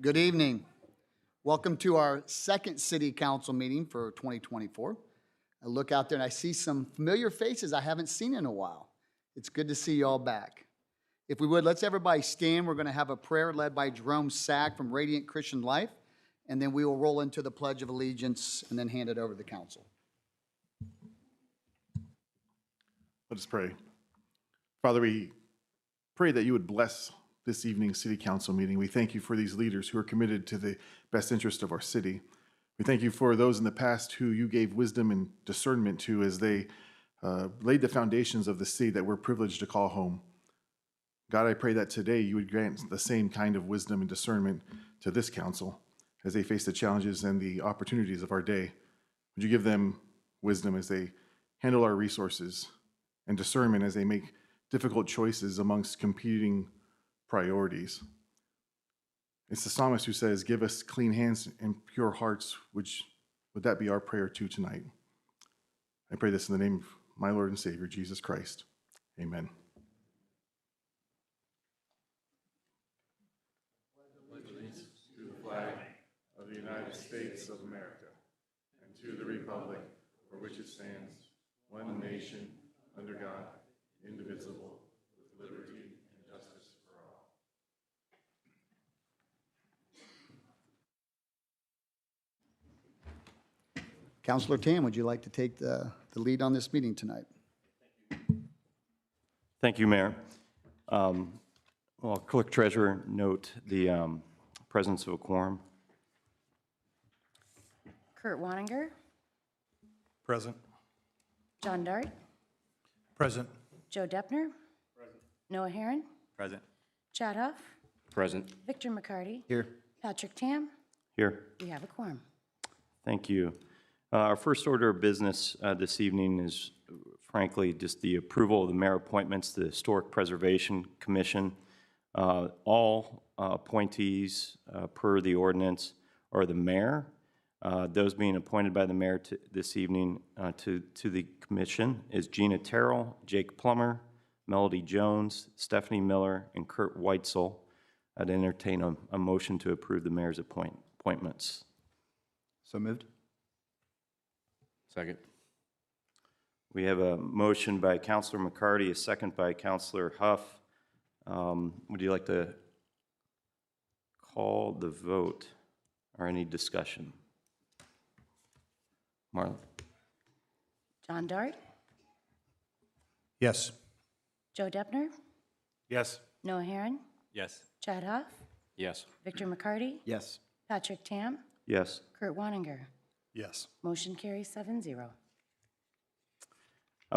Good evening. Welcome to our second city council meeting for 2024. I look out there and I see some familiar faces I haven't seen in a while. It's good to see you all back. If we would, let's everybody stand. We're going to have a prayer led by Jerome Sack from Radiant Christian Life, and then we will roll into the Pledge of Allegiance and then hand it over to the council. Let us pray. Father, we pray that you would bless this evening's city council meeting. We thank you for these leaders who are committed to the best interest of our city. We thank you for those in the past who you gave wisdom and discernment to as they laid the foundations of the city that we're privileged to call home. God, I pray that today you would grant the same kind of wisdom and discernment to this council as they face the challenges and the opportunities of our day. Would you give them wisdom as they handle our resources and discernment as they make difficult choices amongst competing priorities? It's the psalmist who says, give us clean hands and pure hearts, would that be our prayer too tonight? I pray this in the name of my Lord and Savior, Jesus Christ. Amen. Allegiance to the flag of the United States of America and to the republic for which it stands, one nation, under God, indivisible, with liberty and justice for all. Councilor Tam, would you like to take the lead on this meeting tonight? Thank you, Mayor. Well, Clerk Treasurer, note the presence of a quorum. Kurt Waninger, Present. John Dart, Present. Joe Deppner, Present. Noah Herron, Present. Chad Huff, Present. Victor McCarty, Here. Patrick Tam. Here. We have a quorum. Thank you. Our first order of business this evening is, frankly, just the approval of the mayor appointments to the Historic Preservation Commission. All appointees per the ordinance are the mayor. Those being appointed by the mayor this evening to the commission is Gina Terrell, Jake Plummer, Melody Jones, Stephanie Miller, and Kurt Weitzel. I'd entertain a motion to approve the mayor's appointments. So moved. Second. We have a motion by Councilor McCarty, a second by Councilor Huff. Would you like to call the vote or any discussion? Marla? John Dart, Yes. Joe Deppner, Yes. Noah Herron, Yes. Chad Huff, Yes. Victor McCarty, Yes. Patrick Tam, Yes. Kurt Waninger. Yes. Motion carries 7-0.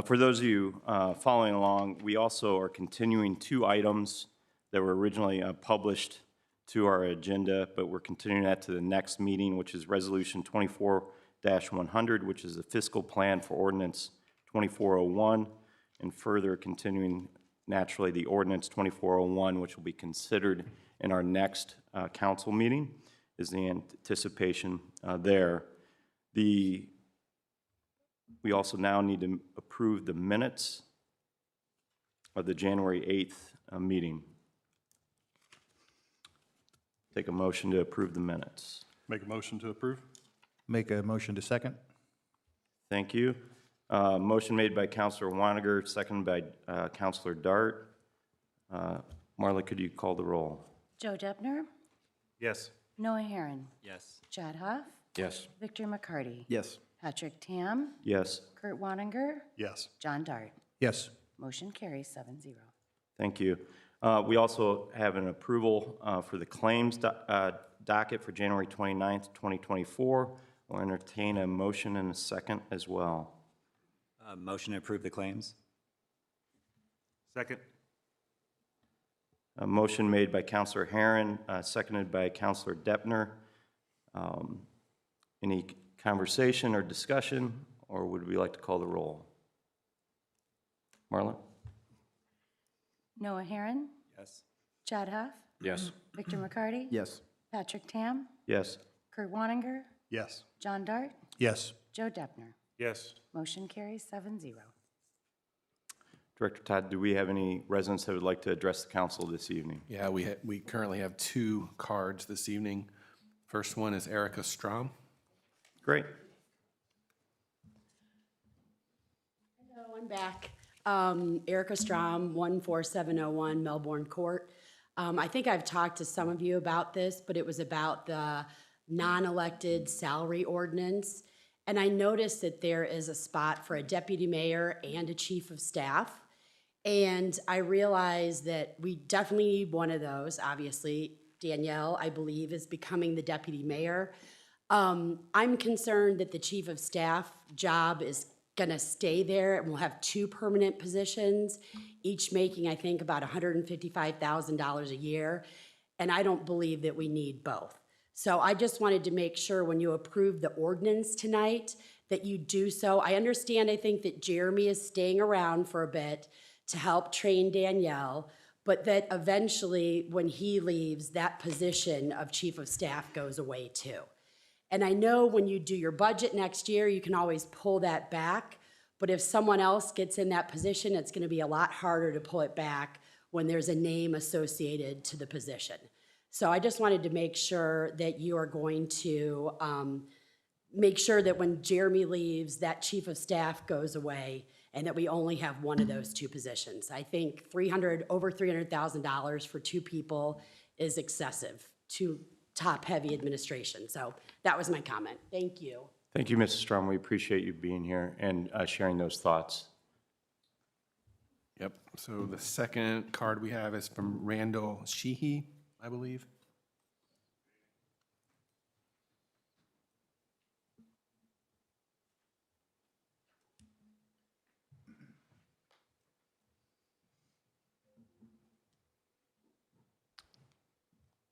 For those of you following along, we also are continuing two items that were originally published to our agenda, but we're continuing that to the next meeting, which is Resolution 24-100, which is the fiscal plan for Ordinance 2401, and further continuing naturally the Ordinance 2401, which will be considered in our next council meeting, is the anticipation there. We also now need to approve the minutes of the January 8th meeting. Take a motion to approve the minutes. Make a motion to approve. Make a motion to second. Thank you. Motion made by Councilor Waniger, seconded by Councilor Dart. Marla, could you call the roll? Joe Deppner, Yes. Noah Herron, Yes. Chad Huff, Yes. Victor McCarty, Yes. Patrick Tam, Yes. Kurt Waninger, Yes. John Dart. Yes. Motion carries 7-0. Thank you. We also have an approval for the claims docket for January 29th, 2024. We'll entertain a motion and a second as well. Motion to approve the claims. Second. A motion made by Councilor Herron, seconded by Councilor Deppner. Any conversation or discussion, or would we like to call the roll? Marla? Noah Herron, Yes. Chad Huff, Yes. Victor McCarty, Yes. Patrick Tam, Yes. Kurt Waninger, Yes. John Dart, Yes. Joe Deppner. Yes. Motion carries 7-0. Director Todd, do we have any residents that would like to address the council this evening? Yeah, we currently have 2 cards this evening. First one is Erica Strom. Great. Hello, I'm back. Erica Strom, 14701 Melbourne Court. I think I've talked to some of you about this, but it was about the non-elected salary ordinance. And I noticed that there is a spot for a deputy mayor and a chief of staff. And I realized that we definitely need one of those. Obviously, Danielle, I believe, is becoming the deputy mayor. I'm concerned that the chief of staff job is gonna stay there, and we'll have 2 permanent positions, each making, I think, about $155,000 a year. And I don't believe that we need both. So I just wanted to make sure when you approve the ordinance tonight that you do so. I understand, I think that Jeremy is staying around for a bit to help train Danielle, but that eventually when he leaves, that position of chief of staff goes away too. And I know when you do your budget next year, you can always pull that back, but if someone else gets in that position, it's gonna be a lot harder to pull it back when there's a name associated to the position. So I just wanted to make sure that you are going to make sure that when Jeremy leaves, that chief of staff goes away and that we only have one of those 2 positions. I think over $300,000 for 2 people is excessive to top-heavy administration. So that was my comment. Thank you. Thank you, Mrs. Strom. We appreciate you being here and sharing those thoughts. Yep. So the second card we have is from Randall Sheehy, I believe.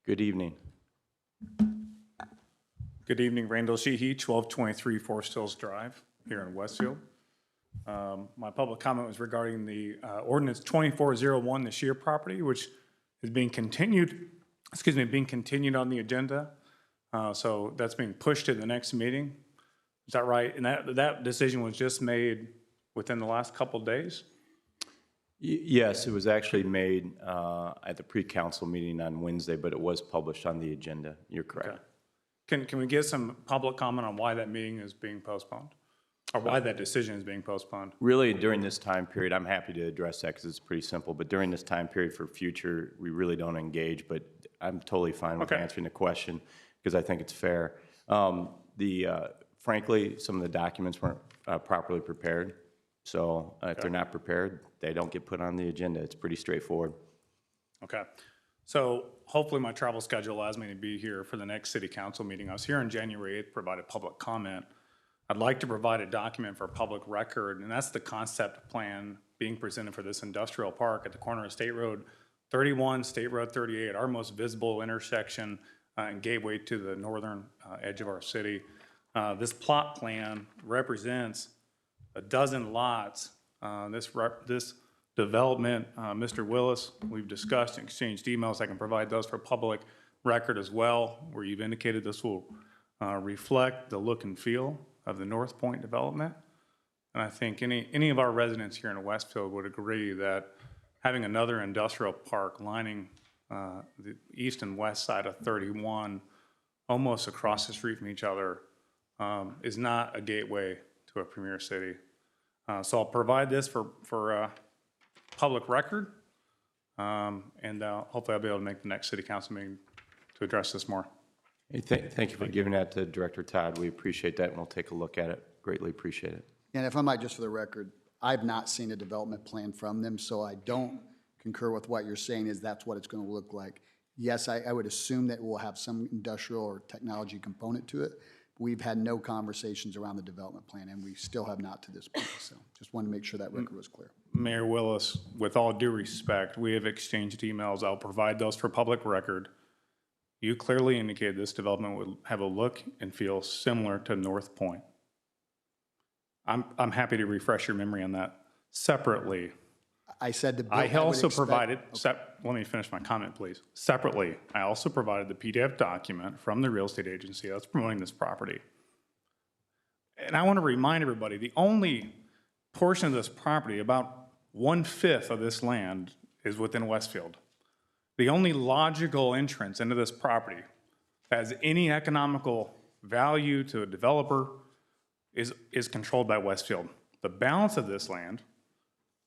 Good evening. Good evening, Randall Sheehy, 1223 Forest Hills Drive here in Westfield. My public comment was regarding the ordinance 2401, the Shear property, which is being continued, being continued on the agenda. So that's being pushed to the next meeting. Is that right? And that decision was just made within the last couple of days? Yes, it was actually made at the pre-council meeting on Wednesday, but it was published on the agenda. You're correct. Okay. Can we get some public comment on why that meeting is being postponed? Or why that decision is being postponed? Really, during this time period, I'm happy to address that because it's pretty simple, but during this time period for future, we really don't engage, but I'm totally fine with answering the question because I think it's fair. Frankly, some of the documents weren't properly prepared. So if they're not prepared, they don't get put on the agenda. It's pretty straightforward. Okay. So hopefully my travel schedule allows me to be here for the next city council meeting. I was here on January 8th, provided public comment. I'd like to provide a document for public record, and that's the concept plan being presented for this industrial park at the corner of State Road 31, State Road 38, our most visible intersection and gateway to the northern edge of our city. This plot plan represents a dozen lots. This development, Mr. Willis, we've discussed and exchanged emails. I can provide those for public record as well, where you've indicated this will reflect the look and feel of the North Point development. And I think any of our residents here in Westfield would agree that having another industrial park lining the east and west side of 31, almost across the street from each other, is not a gateway to a premier city. So I'll provide this for public record, and hopefully I'll be able to make the next city council meeting to address this more. Hey, thank you for giving that to Director Todd. We appreciate that, and we'll take a look at it. Greatly appreciate it. And if I might, just for the record, I've not seen a development plan from them, so I don't concur with what you're saying is that's what it's going to look like. Yes, I would assume that we'll have some industrial or technology component to it. We've had no conversations around the development plan, and we still have not to this point. So just wanted to make sure that record was clear. Mayor Willis, with all due respect, we have exchanged emails. I'll provide those for public record. You clearly indicated this development would have a look and feel similar to North Point. I'm happy to refresh your memory on that. Separately, I said the. I also would expect- provided, let me finish my comment, please. Separately, I also provided the PDF document from the real estate agency that's promoting this property. And I want to remind everybody, the only portion of this property, about 1/5 of this land is within Westfield. The only logical entrance into this property that has any economical value to a developer is controlled by Westfield. The balance of this land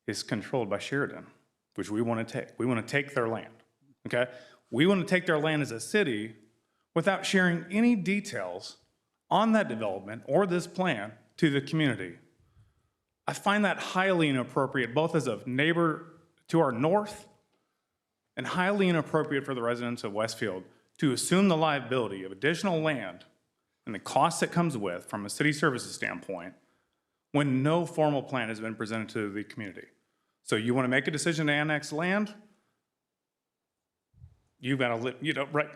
is controlled by Sheridan, which we want to take. We want to take their land, okay? We want to take their land as a city without sharing any details on that development or this plan to the community. I find that highly inappropriate, both as a neighbor to our north and highly inappropriate for the residents of Westfield to assume the liability of additional land and the cost that comes with from a city services standpoint when no formal plan has been presented to the community. So you want to make a decision to annex land? You've got to, right,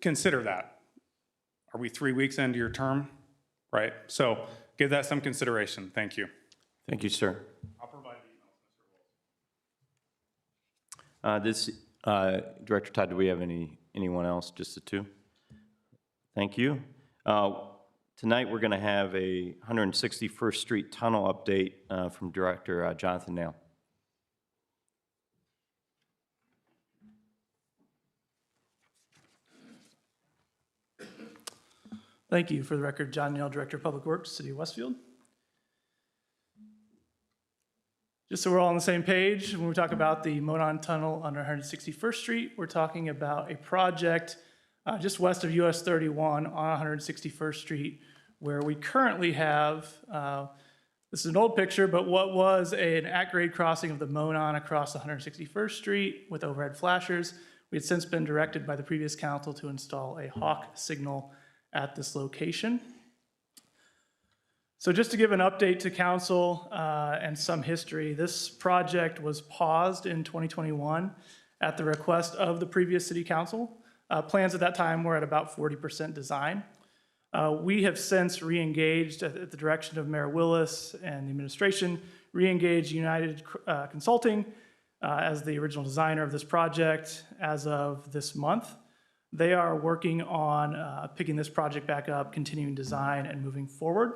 consider that. Are we 3 weeks into your term? Right? So give that some consideration. Thank you. Thank you, sir. I'll provide the emails, Mr. Wilson. Director Todd, do we have anyone else, just the two? Thank you. Tonight, we're going to have a 161st Street tunnel update from Director Jonathan Nail. Thank you. For the record, John Nail, Director of Public Works, City of Westfield. Just so we're all on the same page, when we talk about the Monon Tunnel under 161st Street, we're talking about a project just west of US 31 on 161st Street, where we currently have, this is an old picture, but what was an at-grade crossing of the Monon across 161st Street with overhead flashers. We had since been directed by the previous council to install a hawk signal at this location. So just to give an update to council and some history, this project was paused in 2021 at the request of the previous city council. Plans at that time were at about 40% design. We have since re-engaged at the direction of Mayor Willis and the administration, re-engaged United Consulting as the original designer of this project as of this month. They are working on picking this project back up, continuing design, and moving forward.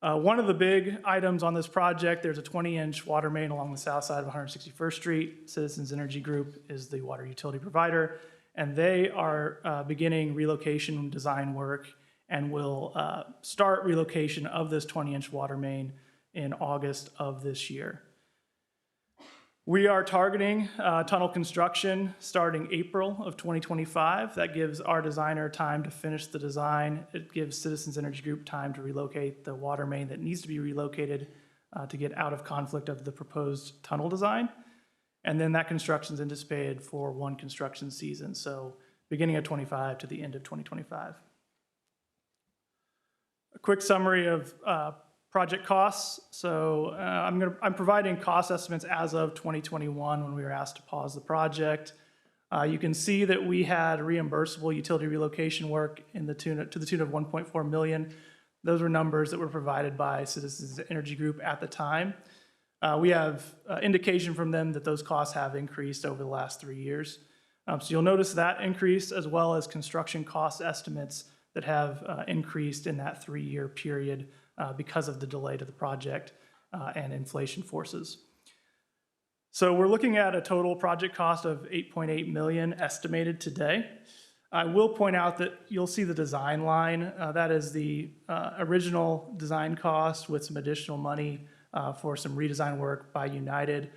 One of the big items on this project, there's a 20-inch water main along the south side of 161st Street. Citizens Energy Group is the water utility provider, and they are beginning relocation design work and will start relocation of this 20-inch water main in August of this year. We are targeting tunnel construction starting April of 2025. That gives our designer time to finish the design. It gives Citizens Energy Group time to relocate the water main that needs to be relocated to get out of conflict of the proposed tunnel design. And then that construction is anticipated for one construction season, so beginning of 25 to the end of 2025. A quick summary of project costs. So I'm providing cost estimates as of 2021 when we were asked to pause the project. You can see that we had reimbursable utility relocation work to the tune of 1.4 million. Those were numbers that were provided by Citizens Energy Group at the time. We have indication from them that those costs have increased over the last 3 years. So you'll notice that increase, as well as construction cost estimates that have increased in that 3-year period because of the delay to the project and inflation forces. So we're looking at a total project cost of $8.8 million estimated today. I will point out that you'll see the design line. That is the original design cost with some additional money for some redesign work by United.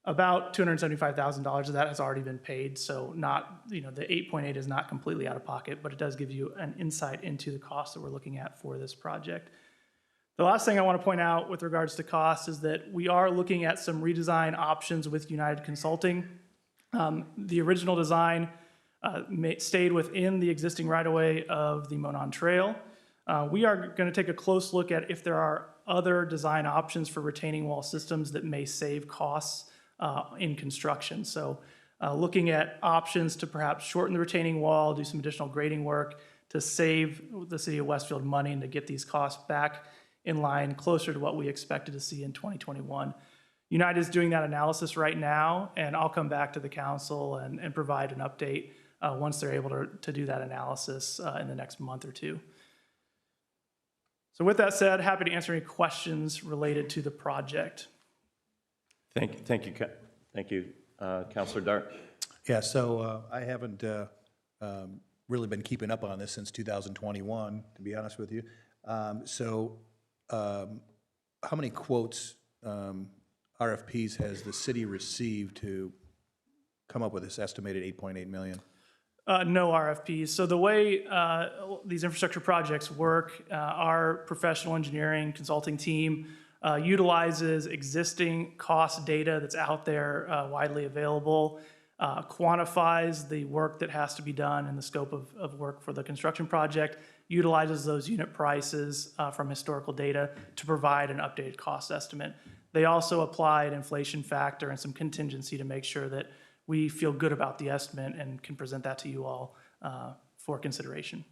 About $275,000 of that has already been paid, so not, the 8.8 is not completely out of pocket, but it does give you an insight into the cost that we're looking at for this project. The last thing I want to point out with regards to cost is that we are looking at some redesign options with United Consulting. The original design stayed within the existing right-of-way of the Monon Trail. We are going to take a close look at if there are other design options for retaining wall systems that may save costs in construction. So looking at options to perhaps shorten the retaining wall, do some additional grading work to save the city of Westfield money and to get these costs back in line closer to what we expected to see in 2021. United is doing that analysis right now, and I'll come back to the council and provide an update once they're able to do that analysis in the next month or two. So with that said, happy to answer any questions related to the project. Thank you, Counselor Dart. Yeah, so I haven't really been keeping up on this since 2021, to be honest with you. How many quotes, RFPs has the city received to come up with this estimated 8.8 million? No RFPs. So the way these infrastructure projects work, our professional engineering consulting team utilizes existing cost data that's out there widely available, quantifies the work that has to be done in the scope of work for the construction project, utilizes those unit prices from historical data to provide an updated cost estimate. They also apply an inflation factor and some contingency to make sure that we feel good about the estimate and can present that to you all for consideration.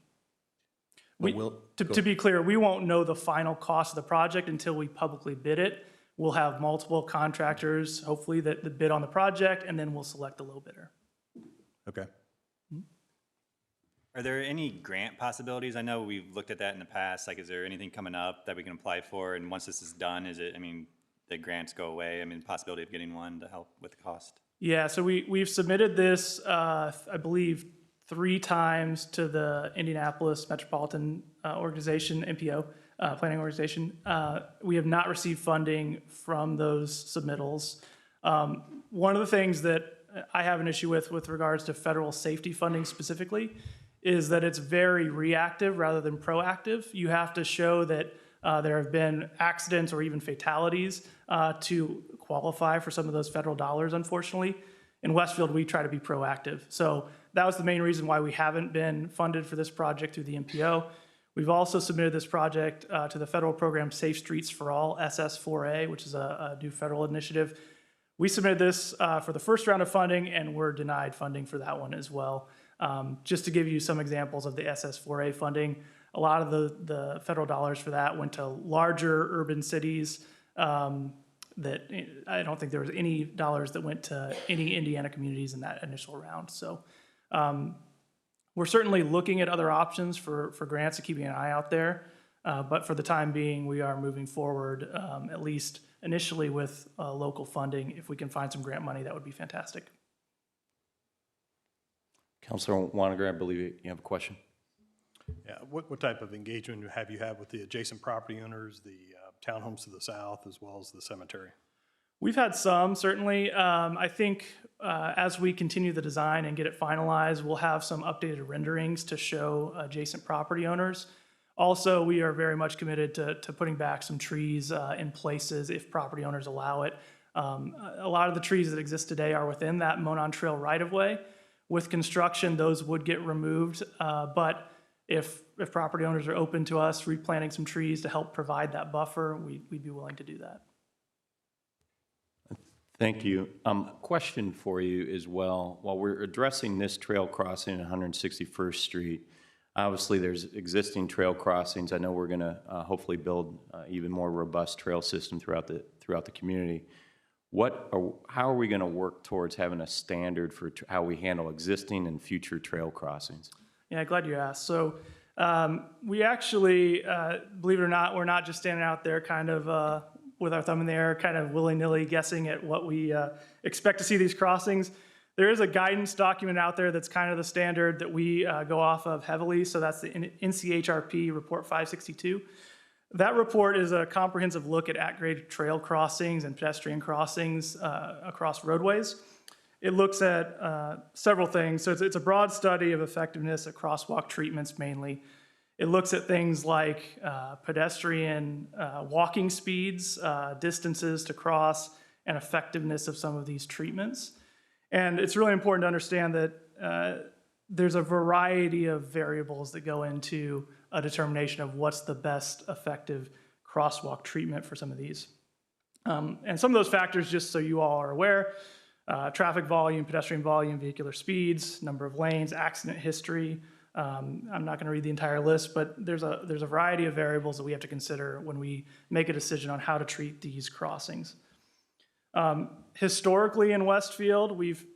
To be clear, we won't know the final cost of the project until we publicly bid it. We'll have multiple contractors, hopefully, that bid on the project, and then we'll select the low bidder. Okay. Are there any grant possibilities? I know we've looked at that in the past. Like, is there anything coming up that we can apply for? And once this is done, the grants go away? Possibility of getting one to help with the cost? Yeah, so we've submitted this, I believe, 3 times to the Indianapolis Metropolitan Organization, MPO, Planning Organization. We have not received funding from those submittals. One of the things that I have an issue with regards to federal safety funding specifically is that it's very reactive rather than proactive. You have to show that there have been accidents or even fatalities to qualify for some of those federal dollars, unfortunately. In Westfield, we try to be proactive. So that was the main reason why we haven't been funded for this project through the MPO. We've also submitted this project to the federal program Safe Streets for All, SS4A, which is a new federal initiative. We submitted this for the first round of funding, and we're denied funding for that one as well. Just to give you some examples of the SS4A funding, a lot of the federal dollars for that went to larger urban cities that I don't think there was any dollars that went to any Indiana communities in that initial round. So we're certainly looking at other options for grants and keeping an eye out there. But for the time being, we are moving forward, at least initially with local funding. If we can find some grant money, that would be fantastic. Councilor Waniger, I believe you have a question. Yeah, what type of engagement have you had with the adjacent property owners, the townhomes to the south, as well as the cemetery? We've had some, certainly. I think as we continue the design and get it finalized, we'll have some updated renderings to show adjacent property owners. Also, we are very much committed to putting back some trees in places if property owners allow it. A lot of the trees that exist today are within that Monon Trail right-of-way. With construction, those would get removed, but if property owners are open to us replanting some trees to help provide that buffer, we'd be willing to do that. Thank you. Question for you as well. While we're addressing this trail crossing at 161st Street, obviously there's existing trail crossings. I know we're going to hopefully build even more robust trail system throughout the community. How are we going to work towards having a standard for how we handle existing and future trail crossings? Yeah, glad you asked. So we actually, believe it or not, we're not just standing out there kind of with our thumb in the air, kind of willy-nilly guessing at what we expect to see these crossings. There is a guidance document out there that's kind of the standard that we go off of heavily. So that's the NCHRP Report 562. That report is a comprehensive look at grade trail crossings and pedestrian crossings across roadways. It looks at several things. So it's a broad study of effectiveness at crosswalk treatments mainly. It looks at things like pedestrian walking speeds, distances to cross, and effectiveness of some of these treatments. And it's really important to understand that there's a variety of variables that go into a determination of what's the best effective crosswalk treatment for some of these. And some of those factors, just so you all are aware, traffic volume, pedestrian volume, vehicular speeds, number of lanes, accident history. I'm not going to read the entire list, but there's a variety of variables that we have to consider when we make a decision on how to treat these crossings. Historically in Westfield, we've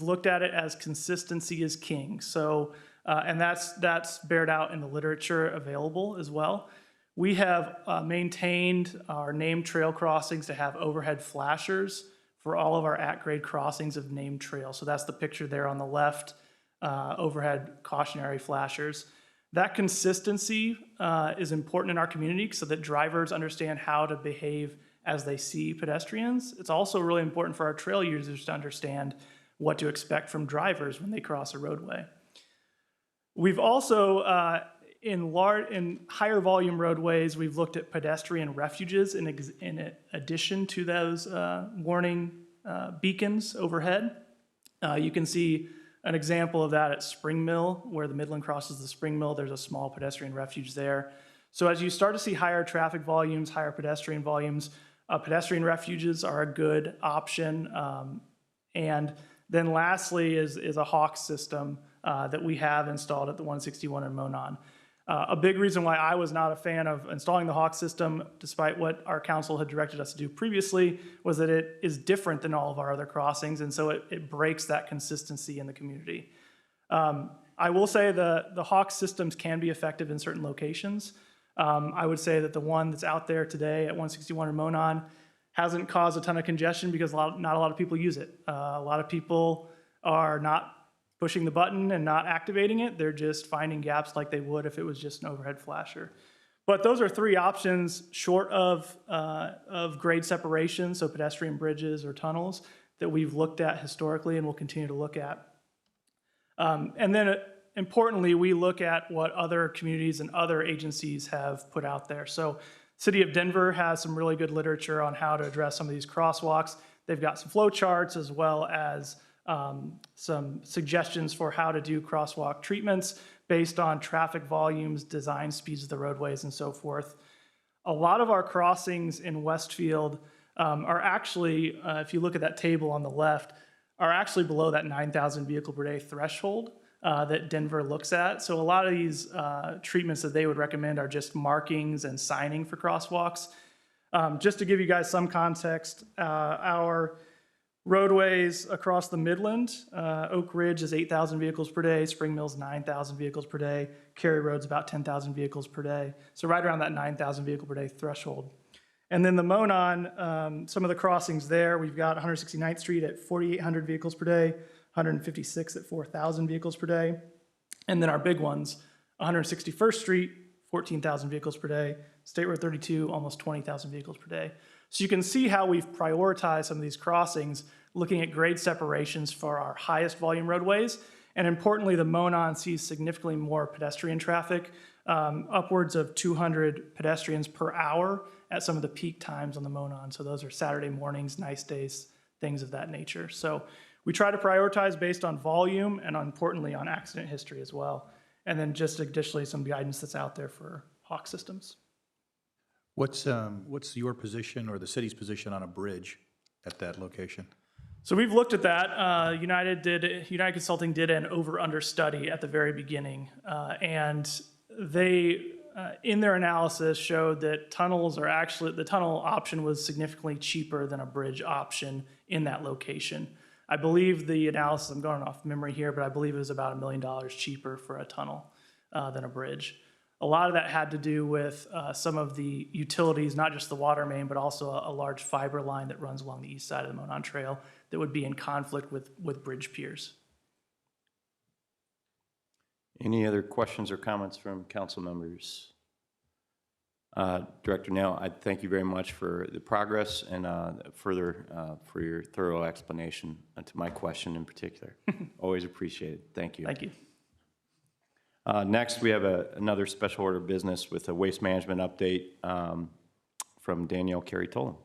looked at it as consistency is king. So, and that's bared out in the literature available as well. We have maintained our named trail crossings to have overhead flashers for all of our at-grade crossings of named trails. So that's the picture there on the left, overhead cautionary flashers. That consistency is important in our community so that drivers understand how to behave as they see pedestrians. It's also really important for our trail users to understand what to expect from drivers when they cross a roadway. We've also, in higher volume roadways, we've looked at pedestrian refuges in addition to those warning beacons overhead. You can see an example of that at Spring Mill, where the Midland crosses the Spring Mill. There's a small pedestrian refuge there. So as you start to see higher traffic volumes, higher pedestrian volumes, pedestrian refuges are a good option. And then lastly is a hawk system that we have installed at the 161 in Monon. A big reason why I was not a fan of installing the hawk system, despite what our council had directed us to do previously, was that it is different than all of our other crossings, and so it breaks that consistency in the community. I will say the hawk systems can be effective in certain locations. I would say that the one that's out there today at 161 in Monon hasn't caused a ton of congestion because not a lot of people use it. A lot of people are not pushing the button and not activating it. They're just finding gaps like they would if it was just an overhead flasher. But those are three options short of grade separation, so pedestrian bridges or tunnels, that we've looked at historically and will continue to look at. And then importantly, we look at what other communities and other agencies have put out there. So City of Denver has some really good literature on how to address some of these crosswalks. They've got some flow charts as well as some suggestions for how to do crosswalk treatments based on traffic volumes, design speeds of the roadways, and so forth. A lot of our crossings in Westfield are actually, if you look at that table on the left, are actually below that 9,000 vehicle per day threshold that Denver looks at. So a lot of these treatments that they would recommend are just markings and signing for crosswalks. Just to give you guys some context, our roadways across the Midland, Oak Ridge is 8,000 vehicles per day, Spring Mill's 9,000 vehicles per day, Cary Road's about 10,000 vehicles per day. So right around that 9,000 vehicle per day threshold. And then the Monon, some of the crossings there, we've got 169th Street at 4,800 vehicles per day, 156 at 4,000 vehicles per day. And then our big ones, 161st Street, 14,000 vehicles per day, State Road 32, almost 20,000 vehicles per day. So you can see how we've prioritized some of these crossings, looking at grade separations for our highest volume roadways. And importantly, the Monon sees significantly more pedestrian traffic, upwards of 200 pedestrians per hour at some of the peak times on the Monon. So those are Saturday mornings, nice days, things of that nature. So we try to prioritize based on volume and importantly on accident history as well. And then just additionally some guidance that's out there for hawk systems. What's your position or the city's position on a bridge at that location? So we've looked at that. United Consulting did an over-under study at the very beginning, and they, in their analysis, showed that the tunnel option was significantly cheaper than a bridge option in that location. I believe the analysis, I'm going off memory here, but I believe it was about $1 million cheaper for a tunnel than a bridge. A lot of that had to do with some of the utilities, not just the water main, but also a large fiber line that runs along the east side of the Monon Trail that would be in conflict with bridge piers. Any other questions or comments from council members? Director Nail, I thank you very much for the progress and further for your thorough explanation to my question in particular. Always appreciated. Thank you. Thank you. Next, we have another special order of business with a waste management update from Danielle Carey-Tolan.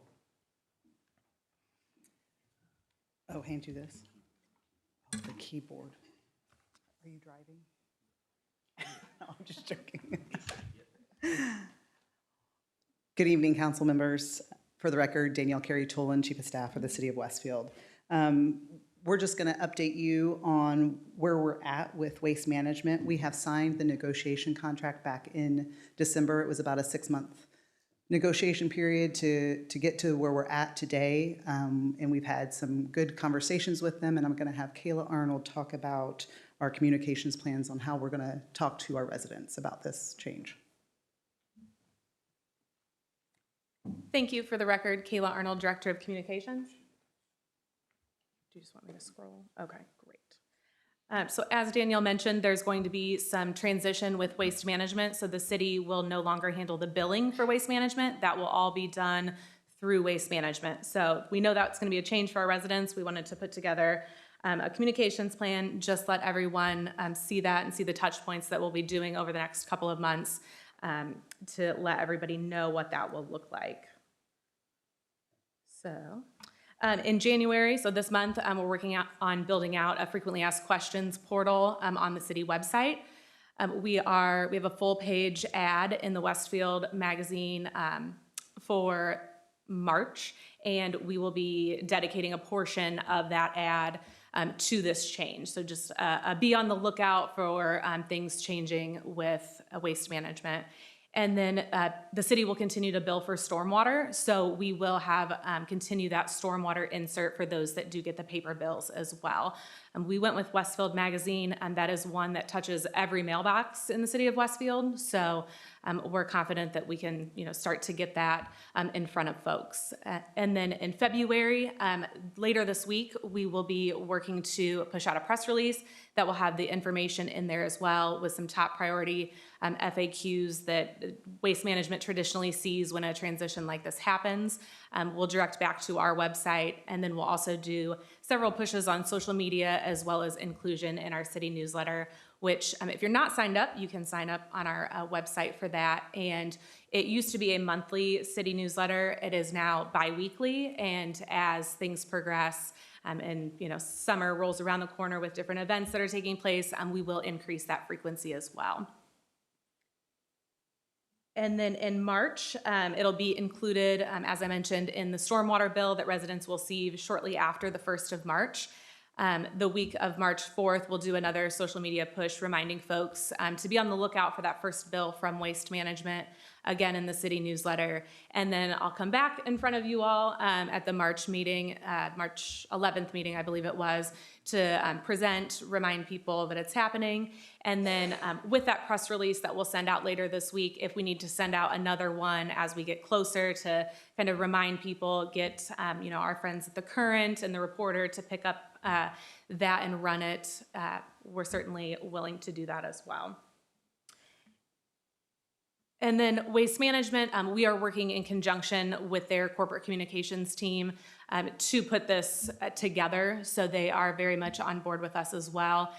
Oh, hand you this. Oh, the keyboard. Are you driving? No, I'm just joking. Good evening, council members. For the record, Danielle Carey-Tolan, Chief of Staff for the City of Westfield. We're just going to update you on where we're at with waste management. We have signed the negotiation contract back in December. It was about a 6-month negotiation period to get to where we're at today. And we've had some good conversations with them. And I'm going to have Kayla Arnold talk about our communications plans on how we're going to talk to our residents about this change. Thank you. For the record, Kayla Arnold, Director of Communications. Do you just want me to scroll? Okay, great. So as Danielle mentioned, there's going to be some transition with waste management. So the city will no longer handle the billing for waste management. That will all be done through waste management. So we know that's going to be a change for our residents. We wanted to put together a communications plan, just let everyone see that and see the touch points that we'll be doing over the next couple of months to let everybody know what that will look like. So in January, so this month, we're working on building out a frequently asked questions portal on the city website. We have a full page ad in the Westfield magazine for March, and we will be dedicating a portion of that ad to this change. So just be on the lookout for things changing with waste management. And then the city will continue to bill for stormwater. So we will have continue that stormwater insert for those that do get the paper bills as well. We went with Westfield Magazine, and that is one that touches every mailbox in the city of Westfield. So we're confident that we can, start to get that in front of folks. And then in February, later this week, we will be working to push out a press release that will have the information in there as well with some top priority FAQs that waste management traditionally sees when a transition like this happens. We'll direct back to our website, and then we'll also do several pushes on social media as well as inclusion in our city newsletter, which if you're not signed up, you can sign up on our website for that. And it used to be a monthly city newsletter. It is now bi-weekly, and as things progress and summer rolls around the corner with different events that are taking place, we will increase that frequency as well. And then in March, it'll be included, as I mentioned, in the stormwater bill that residents will see shortly after the 1st of March. The week of March 4th, we'll do another social media push reminding folks to be on the lookout for that first bill from Waste Management, again in the city newsletter. And then I'll come back in front of you all at the March meeting, March 11th meeting, I believe it was, to present, remind people that it's happening. And then with that press release that we'll send out later this week, if we need to send out another one as we get closer to kind of remind people, get our friends at the Current and the Reporter to pick up that and run it, we're certainly willing to do that as well. And then Waste Management, we are working in conjunction with their corporate communications team to put this together. So they are very much on board with us as well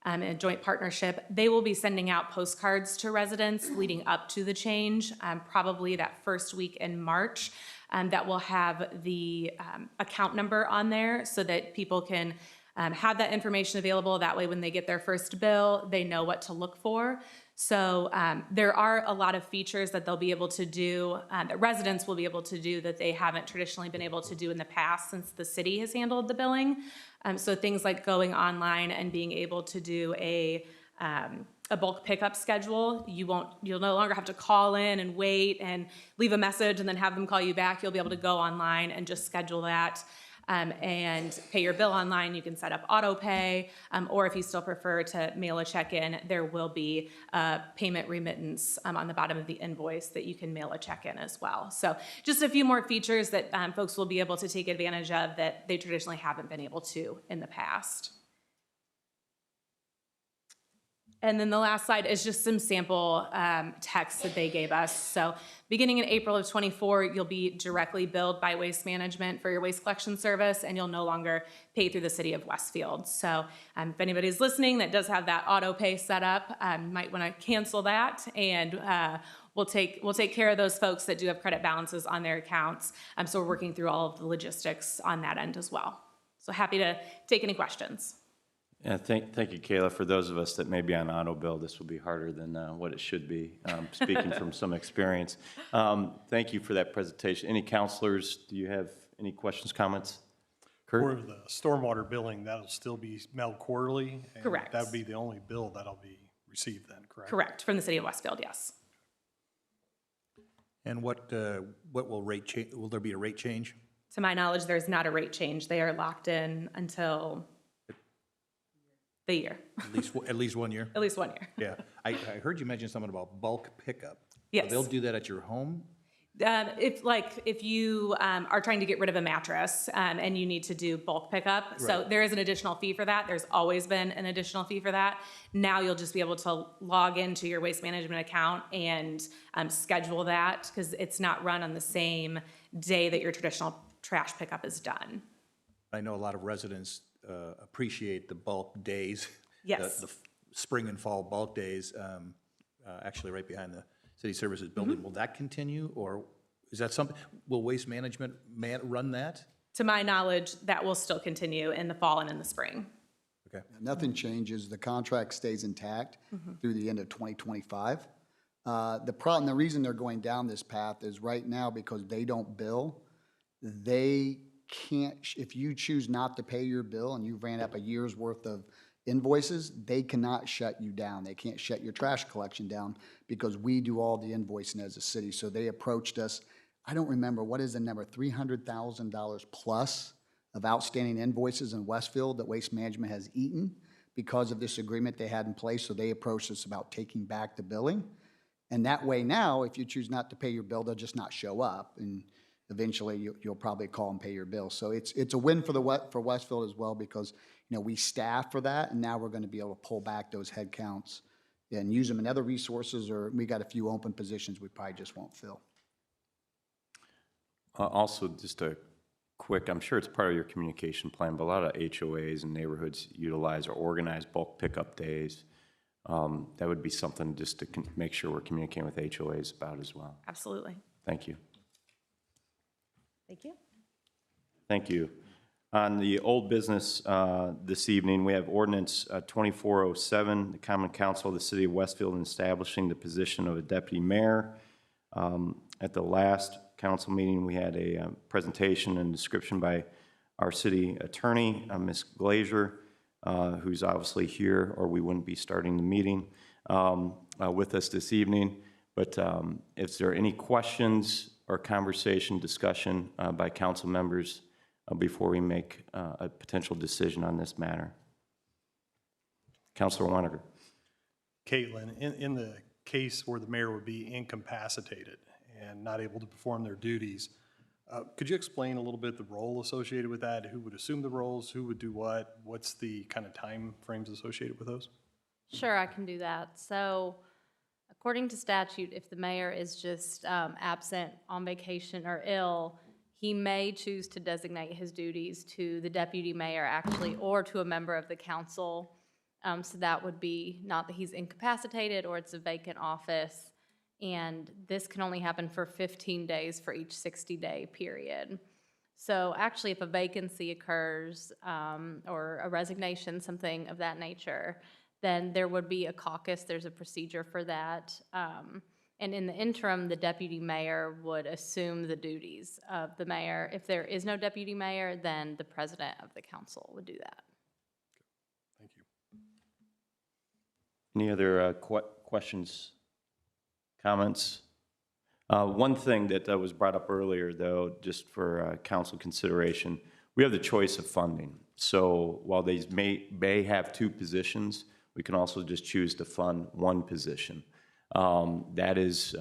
in a joint partnership. They will be sending out postcards to residents leading up to the change, probably that first week in March, that will have the account number on there so that people can have that information available. That way when they get their first bill, they know what to look for. So there are a lot of features that they'll be able to do, that residents will be able to do that they haven't traditionally been able to do in the past since the city has handled the billing. So things like going online and being able to do a bulk pickup schedule. You'll no longer have to call in and wait and leave a message and then have them call you back. You'll be able to go online and just schedule that. And pay your bill online. You can set up auto pay, or if you still prefer to mail a check in, there will be a payment remittance on the bottom of the invoice that you can mail a check in as well. So just a few more features that folks will be able to take advantage of that they traditionally haven't been able to in the past. And then the last slide is just some sample text that they gave us. So beginning in April of 24, you'll be directly billed by Waste Management for your waste collection service, and you'll no longer pay through the city of Westfield. So if anybody's listening that does have that auto pay set up, might want to cancel that, and we'll take care of those folks that do have credit balances on their accounts. So we're working through all of the logistics on that end as well. So happy to take any questions. Yeah, thank you, Kayla. For those of us that may be on auto bill, this will be harder than what it should be, speaking from some experience. Thank you for that presentation. Any counselors, do you have any questions, comments? Kurt? For the stormwater billing, that'll still be mailed quarterly? And Correct. that would be the only bill that'll be received then, correct? Correct, from the city of Westfield, yes. And what will rate change? Will there be a rate change? To my knowledge, there's not a rate change. They are locked in until the year. At least 1 year? At least 1 year. Yeah. I heard you mention something about bulk pickup. Yes. So they'll do that at your home? If you are trying to get rid of a mattress and you need to do bulk pickup, so there is an additional fee for that. There's always been an additional fee for that. Now you'll just be able to log into your waste management account and schedule that because it's not run on the same day that your traditional trash pickup is done. I know a lot of residents appreciate the bulk days. Yes. The spring and fall bulk days, actually right behind the city services building. Will that continue, or is that something, will Waste Management run that? To my knowledge, that will still continue in the fall and in the spring. Okay. Nothing changes. The contract stays intact through the end of 2025. The reason they're going down this path is right now because they don't bill, they can't, if you choose not to pay your bill and you ran up a year's worth of invoices, they cannot shut you down. They can't shut your trash collection down because we do all the invoicing as a city. So they approached us. I don't remember, what is the number, $300,000 plus of outstanding invoices in Westfield that Waste Management has eaten because of this agreement they had in place. So they approached us about taking back the billing. And that way now, if you choose not to pay your bill, they'll just not show up. And eventually you'll probably call and pay your bill. So it's a win for Westfield as well because we staff for that, and now we're going to be able to pull back those head counts and use them in other resources, or we got a few open positions we probably just won't fill. Also, just a quick, I'm sure it's part of your communication plan, but a lot of HOAs and neighborhoods utilize or organize bulk pickup days. That would be something just to make sure we're communicating with HOAs about as well. Absolutely. Thank you. Thank you. Thank you. On the old business this evening, we have ordinance 2407, the Common Council of the City of Westfield establishing the position of a deputy mayor. At the last council meeting, we had a presentation and description by our city attorney, Ms. Glazier, who's obviously here, or we wouldn't be starting the meeting with us this evening. But if there are any questions or conversation, discussion by council members before we make a potential decision on this matter. Councilor Woniger. Caitlin, in the case where the mayor would be incapacitated and not able to perform their duties, could you explain a little bit the role associated with that? Who would assume the roles? Who would do what? What's the kind of time frames associated with those? Sure, I can do that. So according to statute, if the mayor is just absent, on vacation, or ill, he may choose to designate his duties to the deputy mayor, actually, or to a member of the council. So that would be not that he's incapacitated or it's a vacant office. And this can only happen for 15 days for each 60-day period. So actually, if a vacancy occurs or a resignation, something of that nature, then there would be a caucus. There's a procedure for that. And in the interim, the deputy mayor would assume the duties of the mayor. If there is no deputy mayor, then the president of the council would do that. Thank you. Any other questions, comments? One thing that was brought up earlier, though, just for council consideration, we have the choice of funding. So while they may have two positions, we can also just choose to fund one position. That is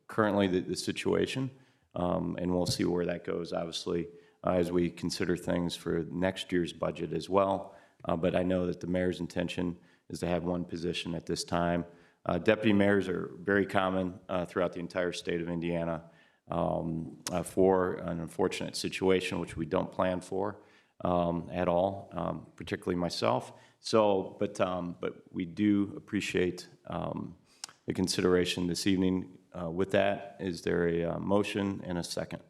currently the situation, and we'll see where that goes, obviously, as we consider things for next year's budget as well. But I know that the mayor's intention is to have one position at this time. Deputy mayors are very common throughout the entire state of Indiana for an unfortunate situation, which we don't plan for at all, particularly myself. So, but we do appreciate the consideration this evening. With that, is there a motion and a second?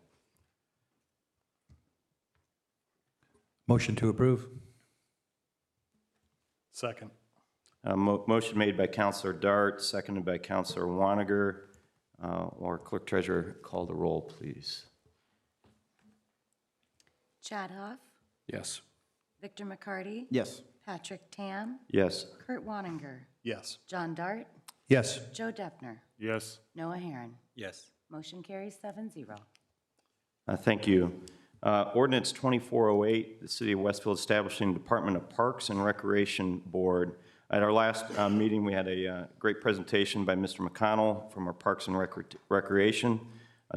Motion to approve. Second. Motion made by Councilor Dart, seconded by Councilor Woniger. Or Clerk Treasurer, call the roll, please. Chad Huff, Yes. Victor McCarty, Yes. Patrick Tam, Yes. Kurt Wanninger, Yes. John Dart, Yes. Joe Defner, Yes. Noah Herron. Yes. Motion carries 7-0. Thank you. Ordinance 2408, the City of Westfield establishing Department of Parks and Recreation Board. At our last meeting, we had a great presentation by Mr. McConnell from our Parks and Recreation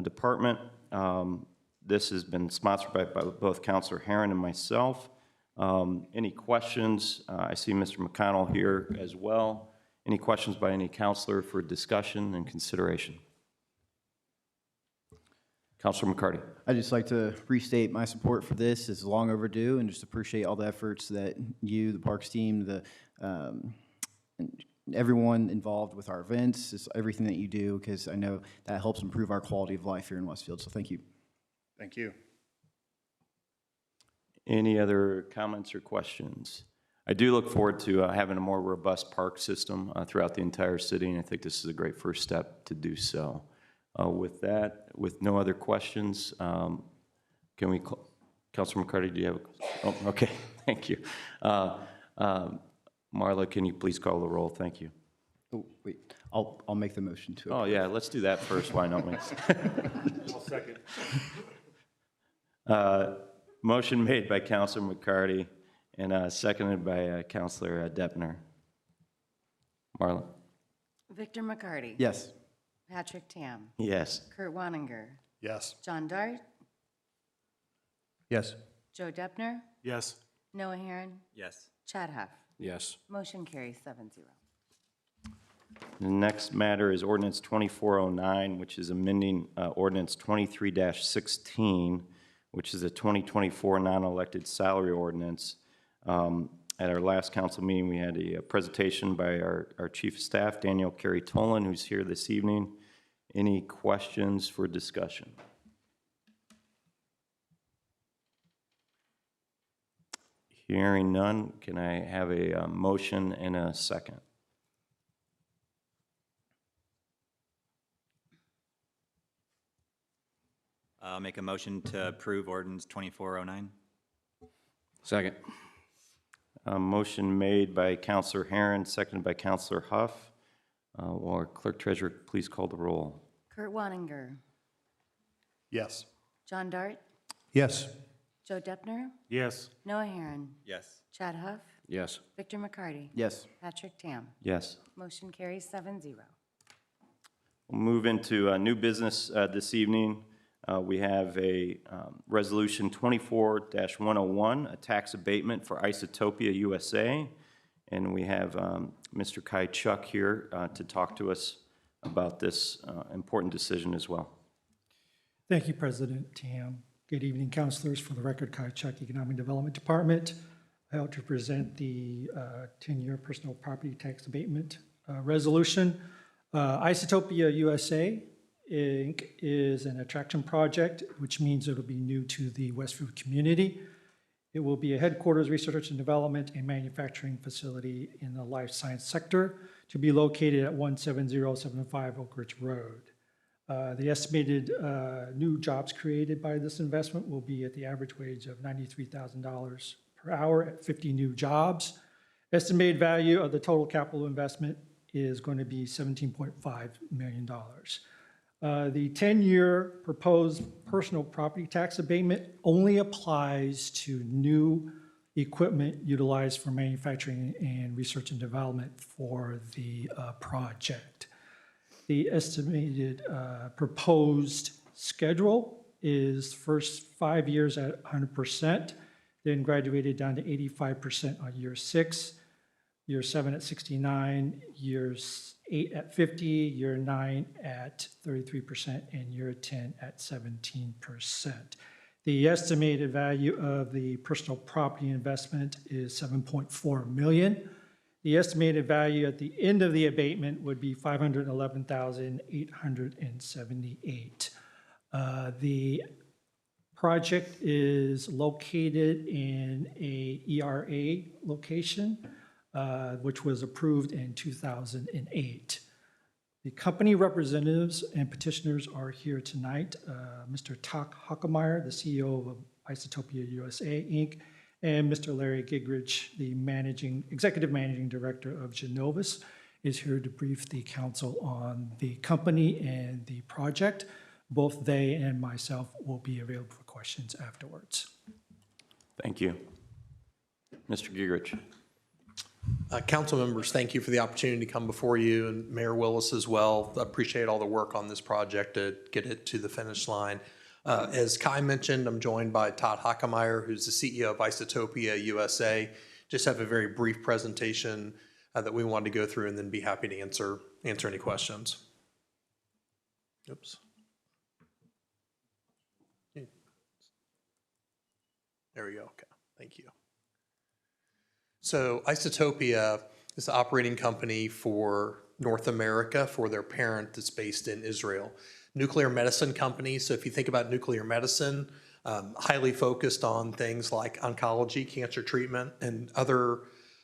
Department. This has been sponsored by both Councilor Herron and myself. Any questions? I see Mr. McConnell here as well. Any questions by any counselor for discussion and consideration? Councilor McCarty. I'd just like to restate my support for this. It's long overdue, and just appreciate all the efforts that you, the Parks team, and everyone involved with our events, is everything that you do, because I know that helps improve our quality of life here in Westfield. So thank you. Thank you. Any other comments or questions? I do look forward to having a more robust park system throughout the entire city, and I think this is a great first step to do so. With that, with no other questions, can we, Councilor McCarty, do you have a, oh, okay, thank you. Marla, can you please call the roll? Thank you. Oh, wait, I'll make the motion to Oh, yeah, let's do that first, why don't we? I'll second. Motion made by Councilor McCarty and seconded by Councilor Deppner. Marla? Victor McCarty. Yes. Patrick Tam. Yes. Kurt Wanninger. Yes. John Dart. Yes. Joe Deppner. Yes. Noah Herron. Yes. Chad Huff. Yes. Motion carries 7-0. The next matter is ordinance 2409, which is amending ordinance 23-16, which is a 2024 non-elected salary ordinance. At our last council meeting, we had a presentation by our Chief of Staff, Daniel Carey-Tolan, who's here this evening. Any questions for discussion? Hearing none, can I have a motion and a second? I'll make a motion to approve ordinance 2409. Second. Motion made by Councilor Herron, seconded by Councilor Huff. Will our clerk treasurer please call the roll? Kurt Wanninger. Yes. John Dart. Yes. Joe Deppner. Yes. Noah Herron. Yes. Chad Huff. Yes. Victor McCarty. Yes. Patrick Tam. Yes. Motion carries 7-0. We'll move into new business this evening. We have a resolution 24-101, a tax abatement for Isotopia USA. And we have Mr. Kai Chuck here to talk to us about this important decision as well. Thank you, President Tam. Good evening, councilors. For the record, Kai Chuck, Economic Development Department. I help to present the 10-year personal property tax abatement resolution. Isotopia USA Inc. is an attraction project, which means it'll be new to the Westfield community. It will be a headquarters, research and development, and manufacturing facility in the life science sector to be located at 17075 Oak Ridge Road. The estimated new jobs created by this investment will be at the average wage of $93,000 per hour at 50 new jobs. Estimated value of the total capital investment is going to be $17.5 million. The 10-year proposed personal property tax abatement only applies to new equipment utilized for manufacturing and research and development for the project. The estimated proposed schedule is first 5 years at 100%, then graduated down to 85% on year 6, year 7 at 69, years 8 at 50, year 9 at 33%, and year 10 at 17%. The estimated value of the personal property investment is $7.4 million. The estimated value at the end of the abatement would be $511,878. The project is located in a ERA location, which was approved in 2008. The company representatives and petitioners are here tonight. Mr. Tak Hockemeyer, the CEO of Isotopia USA, Inc., and Mr. Larry Gigrich, the executive managing director of Genovis, is here to brief the council on the company and the project. Both they and myself will be available for questions afterwards. Thank you. Mr. Gigrich. Council members, thank you for the opportunity to come before you, and Mayor Willis as well. Appreciate all the work on this project to get it to the finish line. As Kai mentioned, I'm joined by Todd Hockemeyer, who's the CEO of Isotopia USA. Just have a very brief presentation that we wanted to go through, and then be happy to answer any questions. Oops. There we go. Okay, thank you. So Isotopia is the operating company for North America for their parent that's based in Israel. Nuclear medicine company. So if you think about nuclear medicine, highly focused on things like oncology, cancer treatment, and other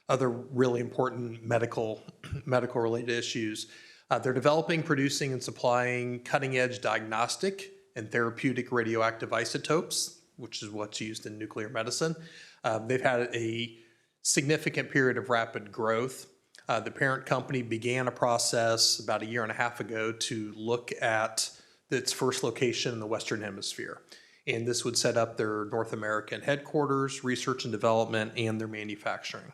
really important medical related issues. They're developing, producing, and supplying cutting-edge diagnostic and therapeutic radioactive isotopes, which is what's used in nuclear medicine. They've had a significant period of rapid growth. The parent company began a process about a year and a half ago to look at its first location in the Western Hemisphere. And this would set up their North American headquarters, research and development, and their manufacturing.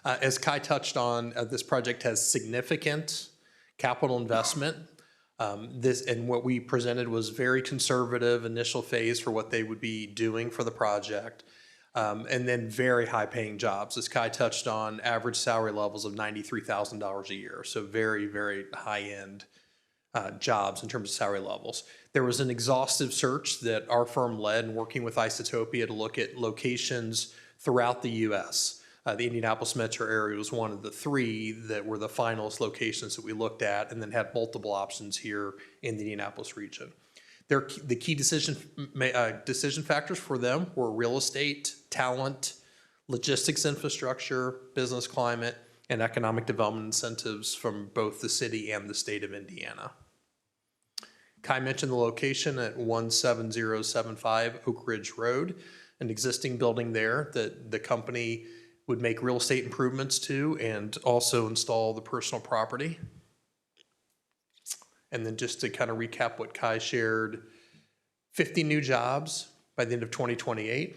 As Kai touched on, this project has significant capital investment. And what we presented was very conservative initial phase for what they would be doing for the project. And then very high paying jobs. As Kai touched on, average salary levels of $93,000 a year. So very, very high end jobs in terms of salary levels. There was an exhaustive search that our firm led in working with Isotopia to look at locations throughout the U.S. The Indianapolis metro area was one of the 3 that were the finalist locations that we looked at, and then had multiple options here in the Indianapolis region. The key decision factors for them were real estate, talent, logistics infrastructure, business climate, and economic development incentives from both the city and the state of Indiana. Kai mentioned the location at 17075 Oak Ridge Road, an existing building there that the company would make real estate improvements to and also install the personal property. And then just to kind of recap what Kai shared, 50 new jobs by the end of 2028.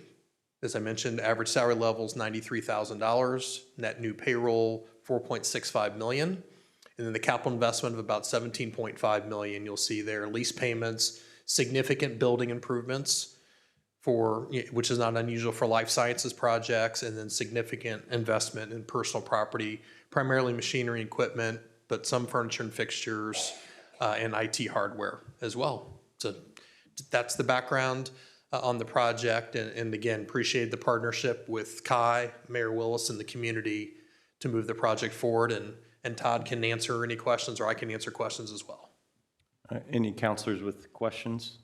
As I mentioned, average salary levels $93,000, net new payroll $4.65 million, and then the capital investment of about $17.5 million. You'll see there lease payments, significant building improvements, which is not unusual for life sciences projects, and then significant investment in personal property, primarily machinery and equipment, but some furniture and fixtures, and IT hardware as well. So that's the background on the project, and again, appreciate the partnership with Kai, Mayor Willis, and the community to move the project forward, and Todd can answer any questions, or I can answer questions as well. Any counselors with questions?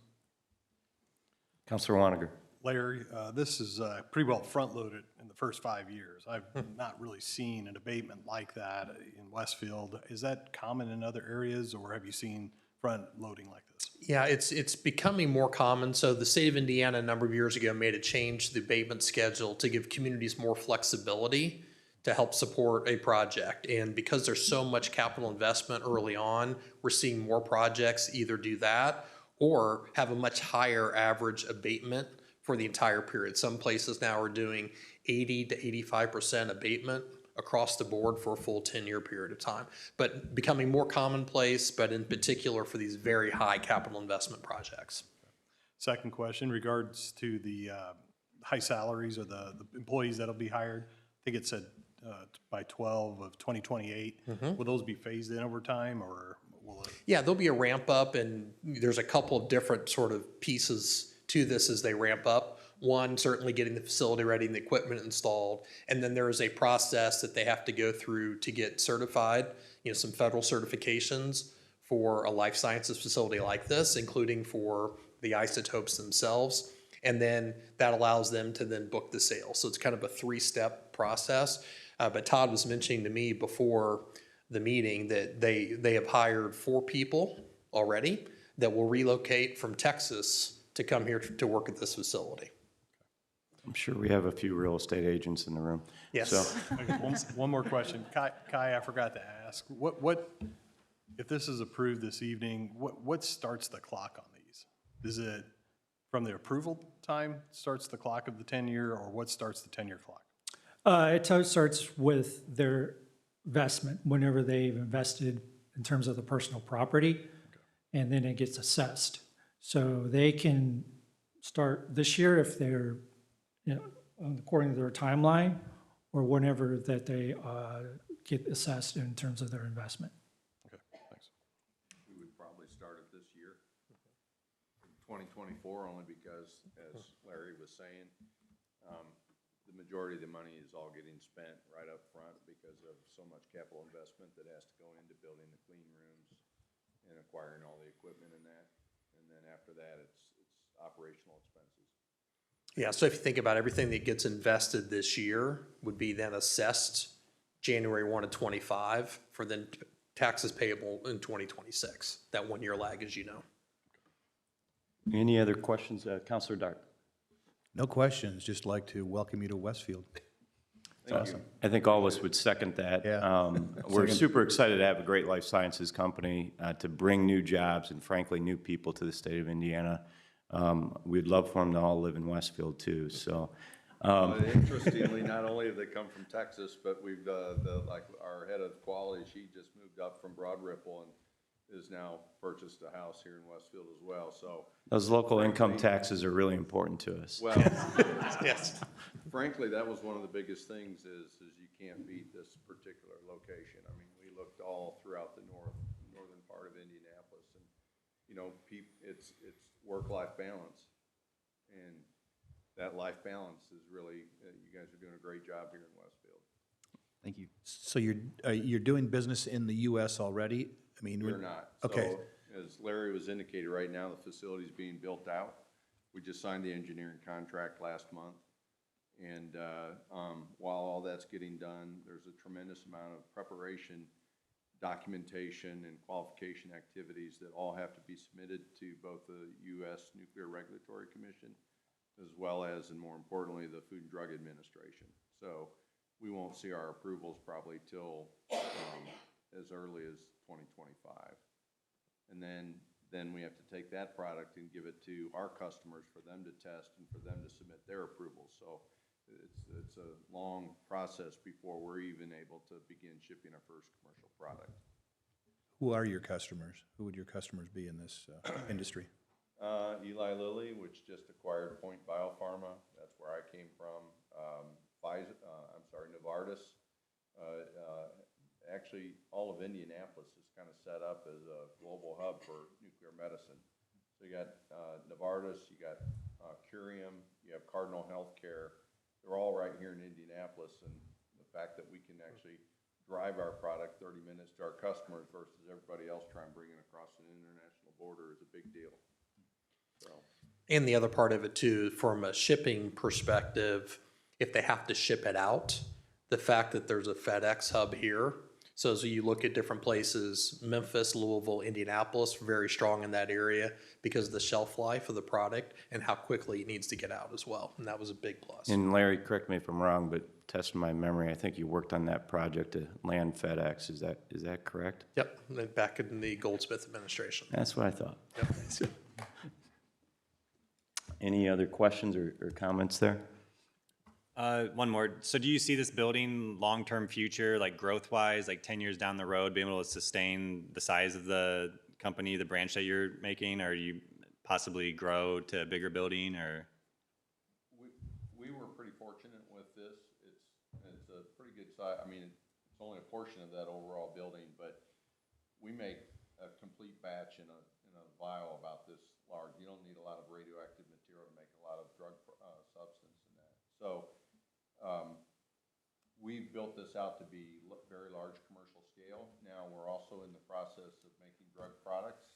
Councilor Waniger. Larry, this is pretty well front-loaded in the first 5 years. I've not really seen an abatement like that in Westfield. Is that common in other areas, or have you seen front-loading like this? Yeah, it's becoming more common. So the state of Indiana a number of years ago made a change to the abatement schedule to give communities more flexibility to help support a project. And because there's so much capital investment early on, we're seeing more projects either do that or have a much higher average abatement for the entire period. Some places now are doing 80 to 85% abatement across the board for a full 10-year period of time, but becoming more commonplace, but in particular for these very high capital investment projects. Second question, regards to the high salaries or the employees that'll be hired. I think it said by 12 of 2028. Will those be phased in over time, or will it? Yeah, there'll be a ramp up, and there's a couple of different sort of pieces to this as they ramp up. One, certainly getting the facility ready and the equipment installed. And then there is a process that they have to go through to get certified, some federal certifications for a life sciences facility like this, including for the isotopes themselves. And then that allows them to then book the sale. So it's kind of a 3-step process. But Todd was mentioning to me before the meeting that they have hired 4 people already that will relocate from Texas to come here to work at this facility. I'm sure we have a few real estate agents in the room. Yes. So. One more question. Kai, I forgot to ask, what if this is approved this evening, what starts the clock on these? Is it from the approval time starts the clock of the 10-year, or what starts the 10-year clock? It starts with their investment, whenever they've invested in terms of the personal property, and then it gets assessed. So they can start this year if they're, according to their timeline, or whenever that they get assessed in terms of their investment. Okay, thanks. We would probably start it this year, in 2024, only because, as Larry was saying, the majority of the money is all getting spent right up front because of so much capital investment that has to go into building the clean rooms and acquiring all the equipment and that. And then after that, it's operational expenses. Yeah, so if you think about everything that gets invested this year would be then assessed January 1 of 25 for then taxes payable in 2026, that 1 year lag, as you know. Any other questions? Councilor Dart? No questions, just like to welcome you to Westfield. Awesome. I think all of us would second that. Yeah. We're super excited to have a great life sciences company to bring new jobs and frankly, new people to the state of Indiana. We'd love for them to all live in Westfield too, so. Interestingly, not only have they come from Texas, but we've, like our head of quality, she just moved up from Broad Ripple and is now purchased a house here in Westfield as well, so. Those local income taxes are really important to us. Well, Yes. frankly, that was one of the biggest things is you can't beat this particular location. I mean, we looked all throughout the northern part of Indianapolis and, it's work-life balance. And that life balance is really, you guys are doing a great job here in Westfield. Thank you. So you're doing business in the U.S. already? I mean, We're not. Okay. So, as Larry was indicating, right now, the facility's being built out. We just signed the engineering contract last month. And while all that's getting done, there's a tremendous amount of preparation, documentation, and qualification activities that all have to be submitted to both the U.S. Nuclear Regulatory Commission, as well as, and more importantly, the Food and Drug Administration. So we won't see our approvals probably till as early as 2025. And then we have to take that product and give it to our customers for them to test and for them to submit their approvals. So it's a long process before we're even able to begin shipping our first commercial product. Who are your customers? Who would your customers be in this industry? Eli Lilly, which just acquired Point Biopharma. That's where I came from. Novartis. Actually, all of Indianapolis is kind of set up as a global hub for nuclear medicine. So you got Novartis, you got Curium, you have Cardinal Healthcare. They're all right here in Indianapolis, and the fact that we can actually drive our product 30 minutes to our customers versus everybody else trying to bring it across an international border is a big deal. So. And the other part of it too, from a shipping perspective, if they have to ship it out, the fact that there's a FedEx hub here. So as you look at different places, Memphis, Louisville, Indianapolis, very strong in that area because of the shelf life of the product and how quickly it needs to get out as well. And that was a big plus. And Larry, correct me if I'm wrong, but testing my memory, I think you worked on that project to land FedEx. Is that correct? Yep, back in the Goldsmith administration. That's what I thought. Yep. Any other questions or comments there? One more. So do you see this building long-term future, like growth-wise, like 10 years down the road, being able to sustain the size of the company, the branch that you're making, or you possibly grow to a bigger building, or? We were pretty fortunate with this. It's a pretty good size. I mean, it's only a portion of that overall building, but we make a complete batch in a vial about this large. You don't need a lot of radioactive material to make a lot of drug substance in that. So we've built this out to be very large commercial scale. Now we're also in the process of making drug products,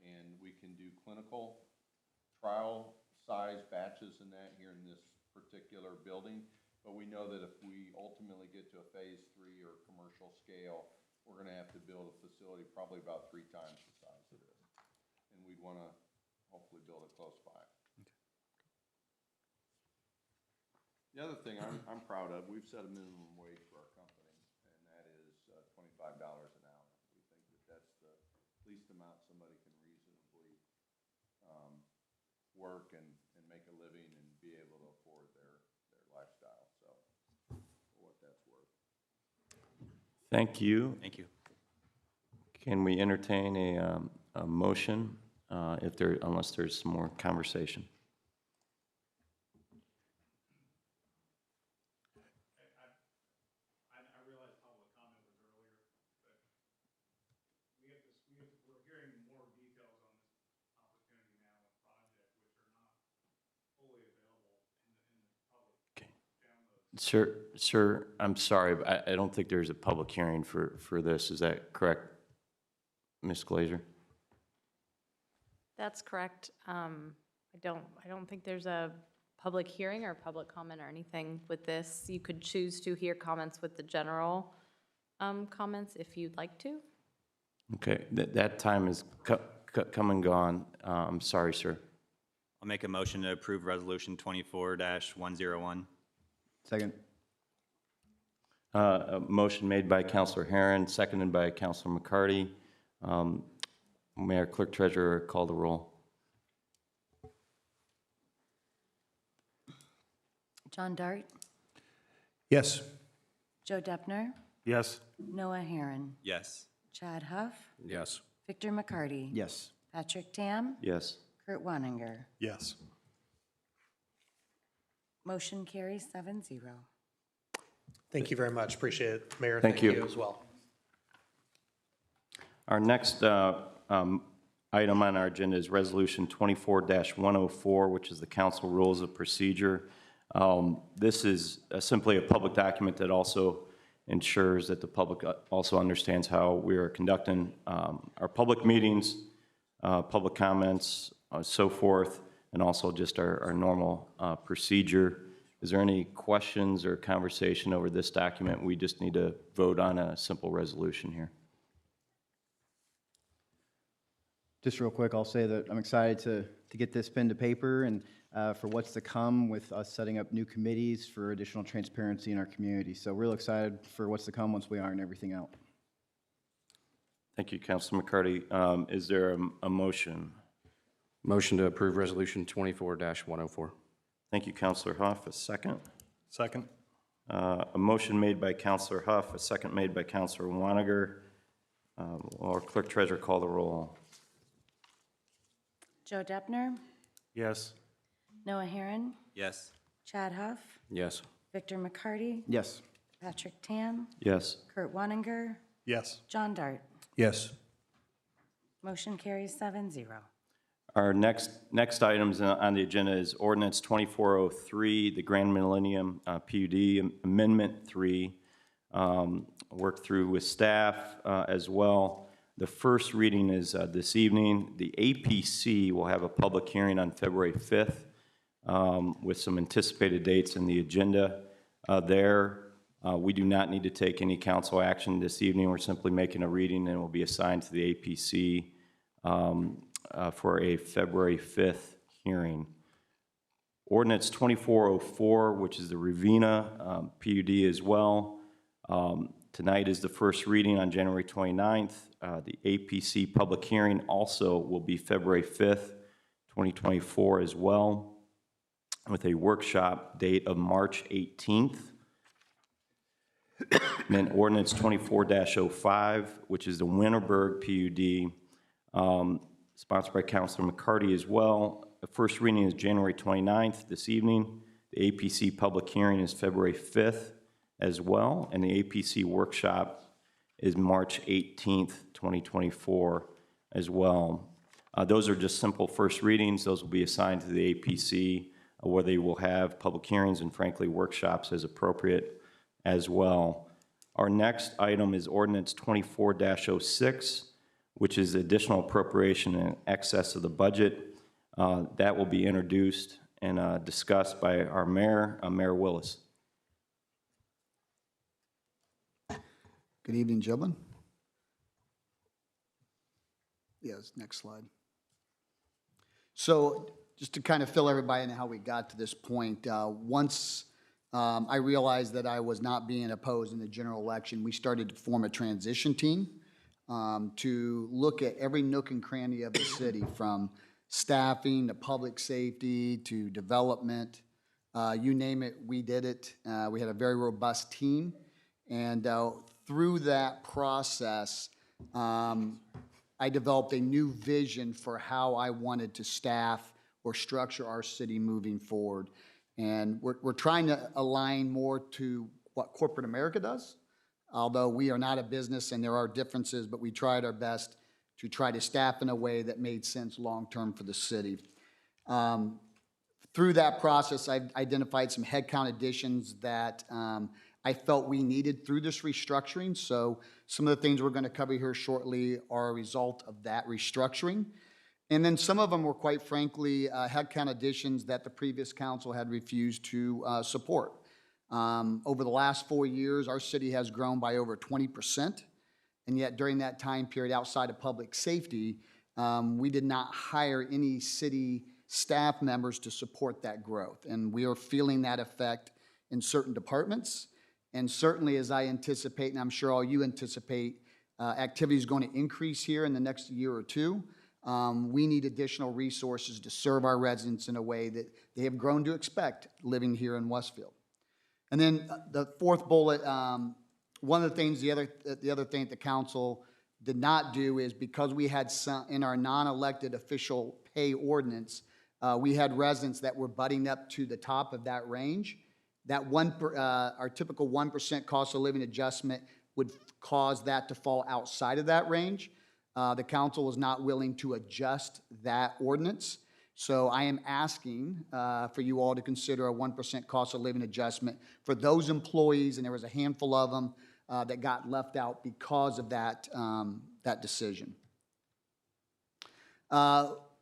and we can do clinical trial size batches in that here in this particular building. But we know that if we ultimately get to a phase 3 or commercial scale, we're going to have to build a facility probably about 3 times the size of this. And we'd want to hopefully build it close by. The other thing I'm proud of, we've set a minimum wage for our company, and that is $25 an hour. We think that that's the least amount somebody can reasonably work and make a living and be able to afford their lifestyle, so, for what that's worth. Thank you. Thank you. Can we entertain a motion unless there's some more conversation? Sir, I'm sorry, but I don't think there's a public hearing for this. Is that correct, Ms. Glazer? That's correct. I don't think there's a public hearing or public comment or anything with this. You could choose to hear comments with the general comments if you'd like to. Okay, that time is come and gone. I'm sorry, sir. I'll make a motion to approve Resolution 24-101. Second. A motion made by Councilor Herron, seconded by Councilor McCarty. Mayor, Clerk Treasurer, call the roll. John Dart, Yes. Joe Deppner, Yes. Noah Herron, Yes. Chad Huff, Yes. Victor McCarty. Yes. Patrick Tam, Yes. Kurt Wanninger. Yes. Motion carries 7-0. Thank you very much. Appreciate it, Mayor. Thank you. as well. Our next item on our agenda is Resolution 24-104, which is the Council Rules of Procedure. This is simply a public document that also ensures that the public also understands how we are conducting our public meetings, public comments, so forth, and also just our normal procedure. Is there any questions or conversation over this document? We just need to vote on a simple resolution here. Just real quick, I'll say that I'm excited to get this pen to paper and for what's to come with us setting up new committees for additional transparency in our community. So real excited for what's to come once we iron everything out. Thank you, Councilor McCarty. Is there a motion? Motion to approve Resolution 24-104. Thank you, Councilor Huff. A second? Second. A motion made by Councilor Huff, a second made by Councilor Wanninger. Or Clerk Treasurer, call the roll. Joe Deppner, Yes. Noah Herron, Yes. Chad Huff, Yes. Victor McCarty, Yes. Patrick Tam, Yes. Kurt Wanninger, Yes. John Dart. Yes. Motion carries 7-0. Our next items on the agenda is Ordinance 2403, the Grand Millennium PUD Amendment 3. Worked through with staff as well. The first reading is this evening. The APC will have a public hearing on February 5th with some anticipated dates in the agenda there. We do not need to take any council action this evening. We're simply making a reading and it will be assigned to the APC for a February 5th hearing. Ordinance 2404, which is the Ravina PUD as well. Tonight is the first reading on January 29th. The APC public hearing also will be February 5th, 2024 as well, with a workshop date of March 18th. And then Ordinance 24-05, which is the Winterberg PUD, sponsored by Councilor McCarty as well. The first reading is January 29th this evening. The APC public hearing is February 5th as well, and the APC workshop is March 18th, 2024 as well. Those are just simple first readings. Those will be assigned to the APC, where they will have public hearings and frankly workshops as appropriate as well. Our next item is Ordinance 24-06, which is additional appropriation in excess of the budget. That will be introduced and discussed by our mayor, Mayor Willis. Good evening, gentlemen. Yes, next slide. So just to kind of fill everybody in how we got to this point, once I realized that I was not being opposed in the general election, we started to form a transition team to look at every nook and cranny of the city, from staffing to public safety to development. You name it, we did it. We had a very robust team. And through that process, I developed a new vision for how I wanted to staff or structure our city moving forward. And we're trying to align more to what corporate America does, although we are not a business and there are differences, but we tried our best to try to staff in a way that made sense long-term for the city. Through that process, I've identified some headcount additions that I felt we needed through this restructuring. So some of the things we're going to cover here shortly are a result of that restructuring. And then some of them were, quite frankly, headcount additions that the previous council had refused to support. Over the last 4 years, our city has grown by over 20%. And yet during that time period outside of public safety, we did not hire any city staff members to support that growth. And we are feeling that effect in certain departments. And certainly as I anticipate, and I'm sure all you anticipate, activity is going to increase here in the next year or two. We need additional resources to serve our residents in a way that they have grown to expect living here in Westfield. And then the fourth bullet, one of the things, the other thing that the council did not do is because we had some, in our non-elected official pay ordinance, we had residents that were butting up to the top of that range. That our typical 1% cost of living adjustment would cause that to fall outside of that range. The council was not willing to adjust that ordinance. So I am asking for you all to consider a 1% cost of living adjustment for those employees, and there was a handful of them that got left out because of that, that decision.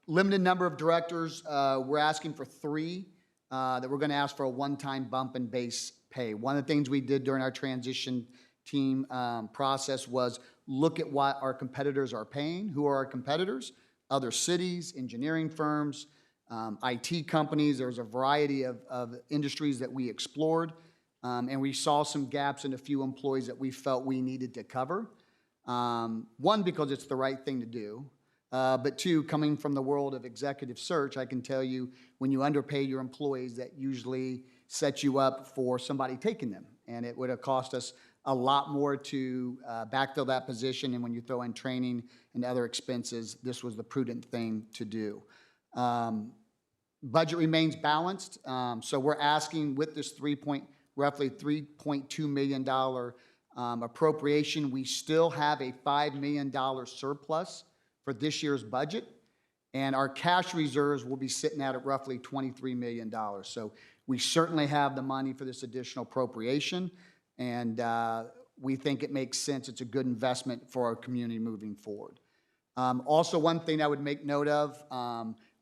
Limited number of directors. We're asking for 3 that we're going to ask for a one-time bump in base pay. One of the things we did during our transition team process was look at what our competitors are paying. Who are our competitors? Other cities, engineering firms, IT companies. There's a variety of industries that we explored. And we saw some gaps in a few employees that we felt we needed to cover. One, because it's the right thing to do. But 2, coming from the world of executive search, I can tell you when you underpay your employees, that usually sets you up for somebody taking them. And it would have cost us a lot more to backfill that position. And when you throw in training and other expenses, this was the prudent thing to do. Budget remains balanced. So we're asking with this roughly $3.2 million appropriation, we still have a $5 million surplus for this year's budget, and our cash reserves will be sitting at roughly $23 million. So we certainly have the money for this additional appropriation, and we think it makes sense. It's a good investment for our community moving forward. Also, one thing I would make note of,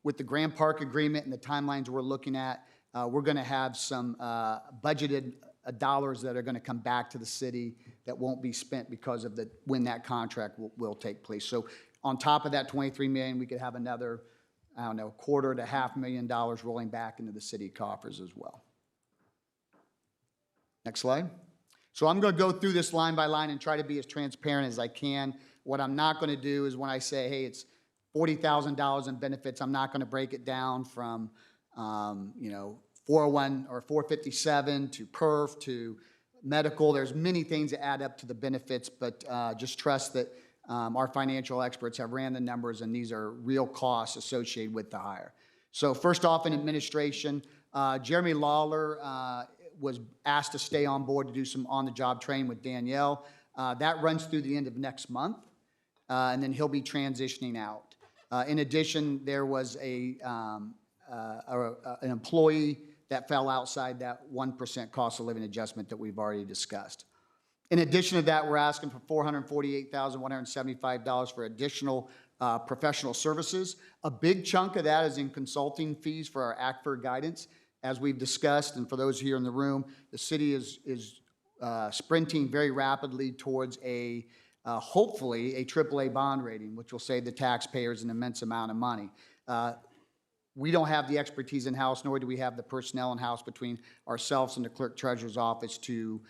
with the Grand Park agreement and the timelines we're looking at, we're going to have some budgeted dollars that are going to come back to the city that won't be spent because of when that contract will take place. So on top of that $23 million, we could have another, I don't know, $250,000 to $500,000 rolling back into the city coffers as well. Next slide. So I'm going to go through this line by line and try to be as transparent as I can. What I'm not going to do is when I say, hey, it's $40,000 in benefits, I'm not going to break it down from, 401 or 457 to PERF to medical. There's many things that add up to the benefits, but just trust that our financial experts have ran the numbers, and these are real costs associated with the hire. So first off, in administration, Jeremy Lawler was asked to stay on board to do some on-the-job training with Danielle. That runs through the end of next month, and then he'll be transitioning out. In addition, there was an employee that fell outside that 1% cost of living adjustment that we've already discussed. In addition to that, we're asking for $448,175 for additional professional services. A big chunk of that is in consulting fees for our ACFR guidance. As we've discussed, and for those here in the room, the city is sprinting very rapidly towards hopefully a AAA bond rating, which will save the taxpayers an immense amount of money. We don't have the expertise in-house, nor do we have the personnel in-house between ourselves and the clerk treasurer's office to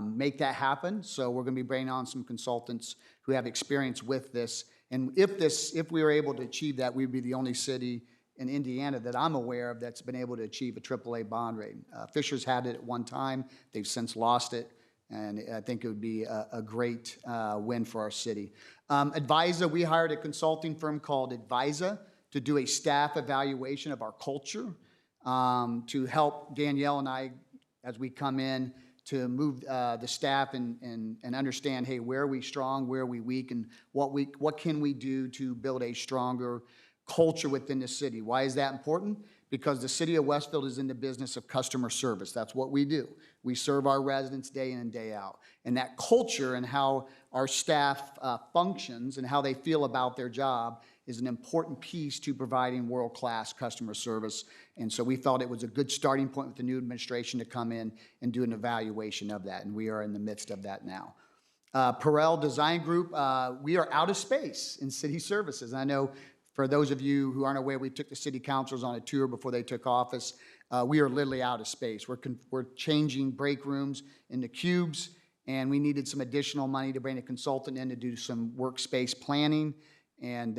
make that happen. So we're going to be bringing on some consultants who have experience with this And if we were able to achieve that, we'd be the only city in Indiana that I'm aware of that's been able to achieve a AAA bond rating. Fisher's had it at one time. They've since lost it. And I think it would be a great win for our city. Advisa, we hired a consulting firm called Advisa to do a staff evaluation of our culture, to help Danielle and I, as we come in, to move the staff and understand, hey, where are we strong, where are we weak, and what can we do to build a stronger culture within the city. Why is that important? Because the city of Westfield is in the business of customer service. That's what we do. We serve our residents day in and day out. And that culture and how our staff functions and how they feel about their job is an important piece to providing world-class customer service. And so we felt it was a good starting point with the new administration to come in and do an evaluation of that. And we are in the midst of that now. Perel Design Group, we are out of space in city services. I know for those of you who aren't aware, we took the city councilors on a tour before they took office. We are literally out of space. We're changing break rooms into cubes, and we needed some additional money to bring a consultant in to do some workspace planning. And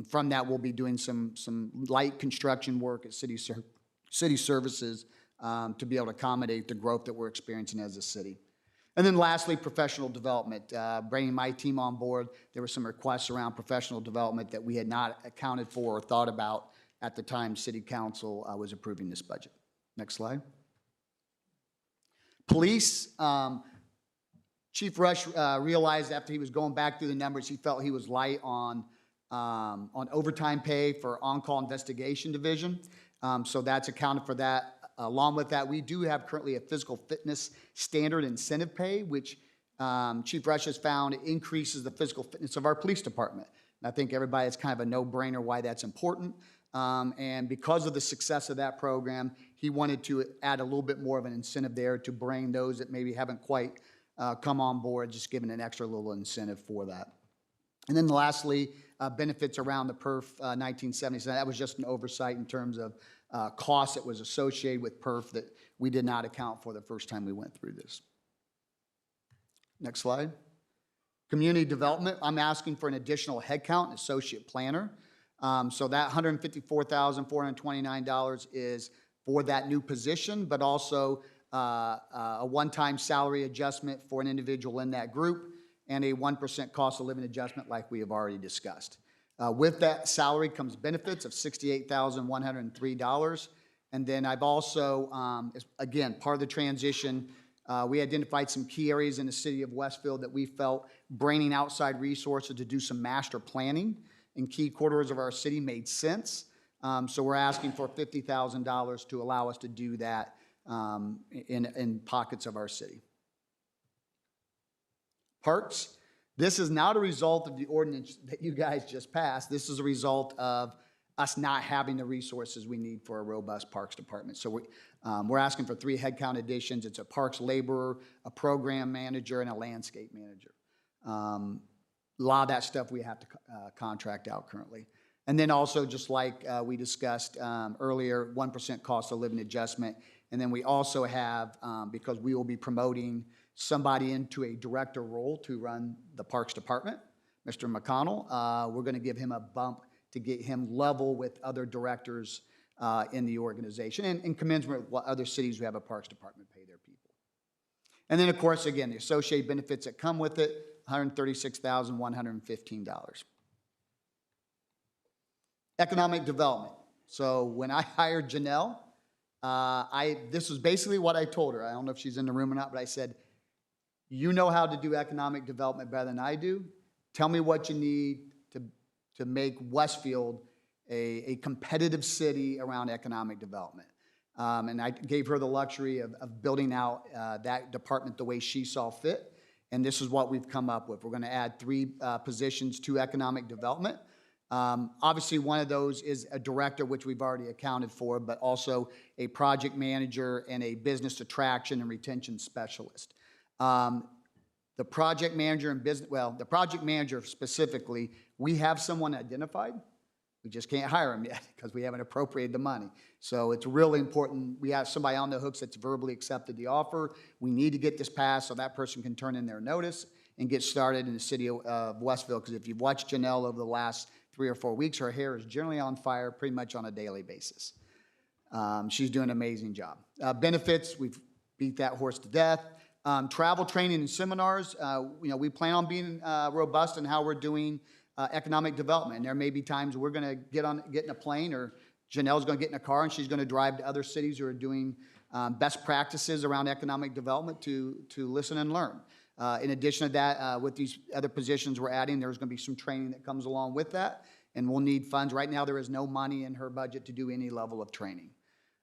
from that, we'll be doing some light construction work at city services to be able to accommodate the growth that we're experiencing as a city. And then lastly, professional development. Bringing my team on board, there were some requests around professional development that we had not accounted for or thought about at the time City Council was approving this budget. Next slide. Police. Chief Rush realized after he was going back through the numbers, he felt he was light on overtime pay for on-call investigation division. So that's accounted for that. Along with that, we do have currently a physical fitness standard incentive pay, which Chief Rush has found increases the physical fitness of our police department. And I think everybody, it's kind of a no-brainer why that's important. And because of the success of that program, he wanted to add a little bit more of an incentive there to bring those that maybe haven't quite come on board, just giving an extra little incentive for that. And then lastly, benefits around the PERF 1977. That was just an oversight in terms of costs that was associated with PERF that we did not account for the first time we went through this. Next slide. Community development, I'm asking for an additional headcount, an associate planner. So that $154,429 is for that new position, but also a one-time salary adjustment for an individual in that group and a 1% cost of living adjustment like we have already discussed. With that salary comes benefits of $68,103. And then I've also, again, part of the transition, we identified some key areas in the city of Westfield that we felt bringing outside resources to do some master planning in key corridors of our city made sense. So we're asking for $50,000 to allow us to do that in pockets of our city. Parks. This is not a result of the ordinance that you guys just passed. This is a result of us not having the resources we need for a robust parks department. So we're asking for 3 headcount additions. It's a parks laborer, a program manager, and a landscape manager. A lot of that stuff we have to contract out currently. And then also, just like we discussed earlier, 1% cost of living adjustment. And then we also have, because we will be promoting somebody into a director role to run the Parks Department, Mr. McConnell, we're going to give him a bump to get him level with other directors in the organization and commensurate with what other cities who have a Parks Department pay their people. And then, of course, again, the associated benefits that come with it, $136,115. Economic development. So when I hired Janelle, this was basically what I told her. I don't know if she's in the room or not, but I said, you know how to do economic development better than I do. Tell me what you need to make Westfield a competitive city around economic development. And I gave her the luxury of building out that department the way she saw fit. And this is what we've come up with. We're going to add 3 positions to economic development. Obviously, one of those is a director, which we've already accounted for, but also a project manager and a business attraction and retention specialist. The project manager and the project manager specifically, we have someone identified. We just can't hire him yet because we haven't appropriated the money. So it's really important. We have somebody on the hooks that's verbally accepted the offer. We need to get this passed so that person can turn in their notice and get started in the city of Westfield. Because if you've watched Janelle over the last 3 or 4 weeks, her hair is generally on fire pretty much on a daily basis. She's doing an amazing job. Benefits, we've beat that horse to death. Travel, training, and seminars, we plan on being robust in how we're doing economic development. And there may be times we're going to get in a plane, or Janelle's going to get in a car and she's going to drive to other cities who are doing best practices around economic development to listen and learn. In addition to that, with these other positions we're adding, there's going to be some training that comes along with that, and we'll need funds. Right now, there is no money in her budget to do any level of training.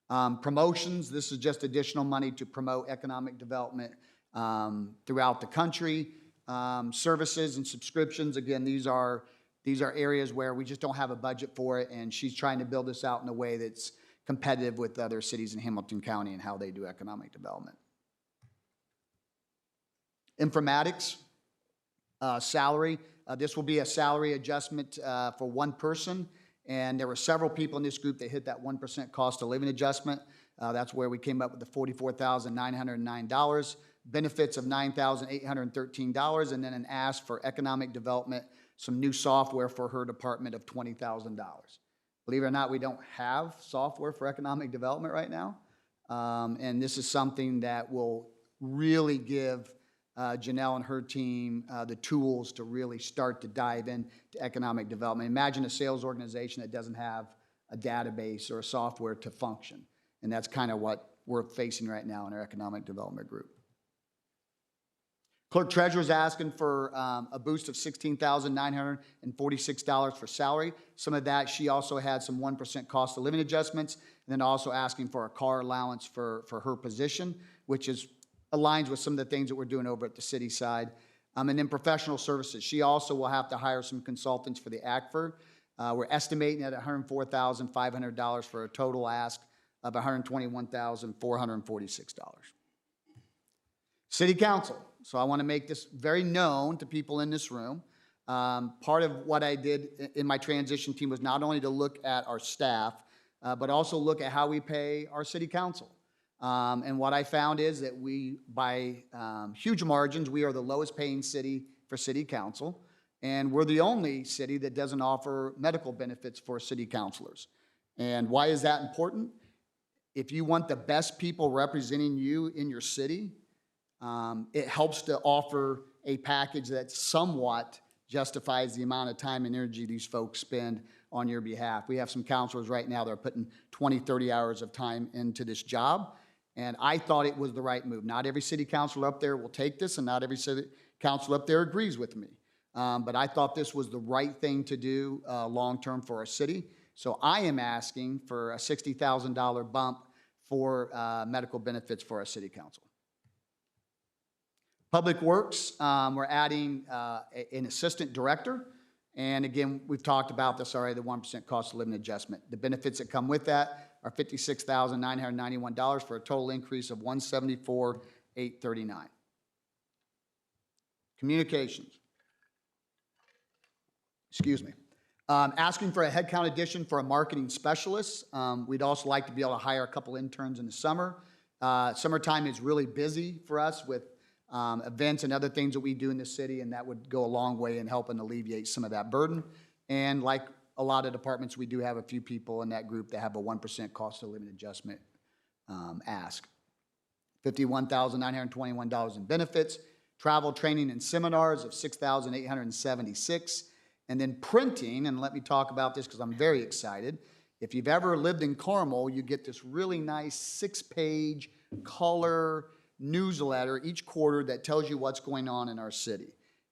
Promotions, this is just additional money to promote economic development throughout the country. Services and subscriptions, again, these are areas where we just don't have a budget for it, and she's trying to build this out in a way that's competitive with other cities in Hamilton County and how they do economic development. Informatics, salary. This will be a salary adjustment for one person, and there were several people in this group that hit that 1% cost of living adjustment. That's where we came up with the $44,909, benefits of $9,813, and then an ask for economic development, some new software for her department of $20,000. Believe it or not, we don't have software for economic development right now, and this is something that will really give Janelle and her team the tools to really start to dive into economic development. Imagine a sales organization that doesn't have a database or a software to function, and that's kind of what we're facing right now in our economic development group. Clerk Treasurer is asking for a boost of $16,946 for salary. Some of that, she also had some 1% cost of living adjustments, and then also asking for a car allowance for her position, which aligns with some of the things that we're doing over at the city side. And then professional services. She also will have to hire some consultants for the ACFR. We're estimating at $104,500 for a total ask of $121,446. City Council. So I want to make this very known to people in this room. Part of what I did in my transition team was not only to look at our staff, but also look at how we pay our city council. And what I found is that we, by huge margins, we are the lowest paying city for city council. And we're the only city that doesn't offer medical benefits for city councilors. And why is that important? If you want the best people representing you in your city, it helps to offer a package that somewhat justifies the amount of time and energy these folks spend on your behalf. We have some counselors right now that are putting 20, 30 hours of time into this job, and I thought it was the right move. Not every city councilor up there will take this, and not every city councilor up there agrees with me. But I thought this was the right thing to do long-term for our city. So I am asking for a $60,000 bump for medical benefits for our city council. Public Works, we're adding an assistant director. And again, we've talked about this already, the 1% cost of living adjustment. The benefits that come with that are $56,991 for a total increase of $174,839. Communications. Excuse me. Asking for a headcount addition for a marketing specialist. We'd also like to be able to hire a couple interns in the summer. Summertime is really busy for us with events and other things that we do in the city, and that would go a long way in helping alleviate some of that burden. And like a lot of departments, we do have a few people in that group that have a 1% cost of living adjustment ask. $51,921 in benefits, travel, training, and seminars of $6,876, and then printing, and let me talk about this because I'm very excited. If you've ever lived in Carmel, you get this really nice 6-page color newsletter each quarter that tells you what's going on in our city.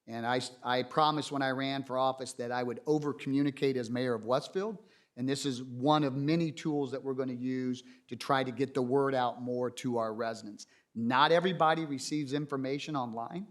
And I promised when I ran for office that I would over-communicate as mayor of Westfield, and this is one of many tools that we're going to use to try to get the word out more to our residents. Not everybody receives information online,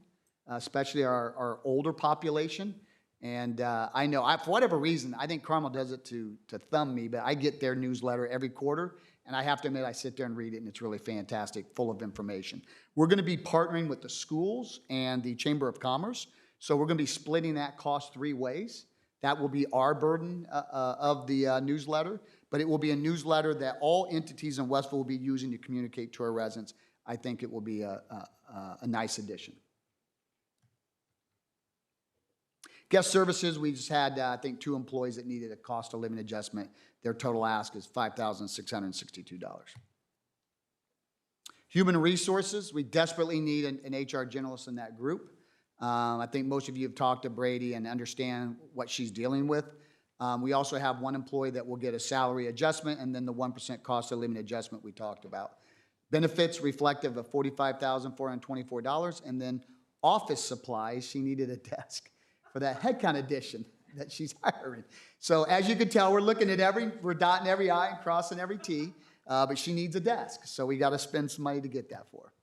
especially our older population. And I know, for whatever reason, I think Carmel does it to thumb me, but I get their newsletter every quarter, and I have to admit, I sit there and read it, and it's really fantastic, full of information. We're going to be partnering with the schools and the Chamber of Commerce, so we're going to be splitting that cost 3 ways. That will be our burden of the newsletter, but it will be a newsletter that all entities in Westville will be using to communicate to our residents. I think it will be a nice addition. Guest services, we just had, I think, 2 employees that needed a cost of living adjustment. Their total ask is $5,662. Human resources, we desperately need an HR generalist in that group. I think most of you have talked to Brady and understand what she's dealing with. We also have 1 employee that will get a salary adjustment and then the 1% cost of living adjustment we talked about. Benefits reflective of $45,424, and then office supplies, she needed a desk for that headcount addition that she's hiring. So as you can tell, we're looking at we're dotting every I and crossing every T, but she needs a desk, so we got to spend some money to get that for her.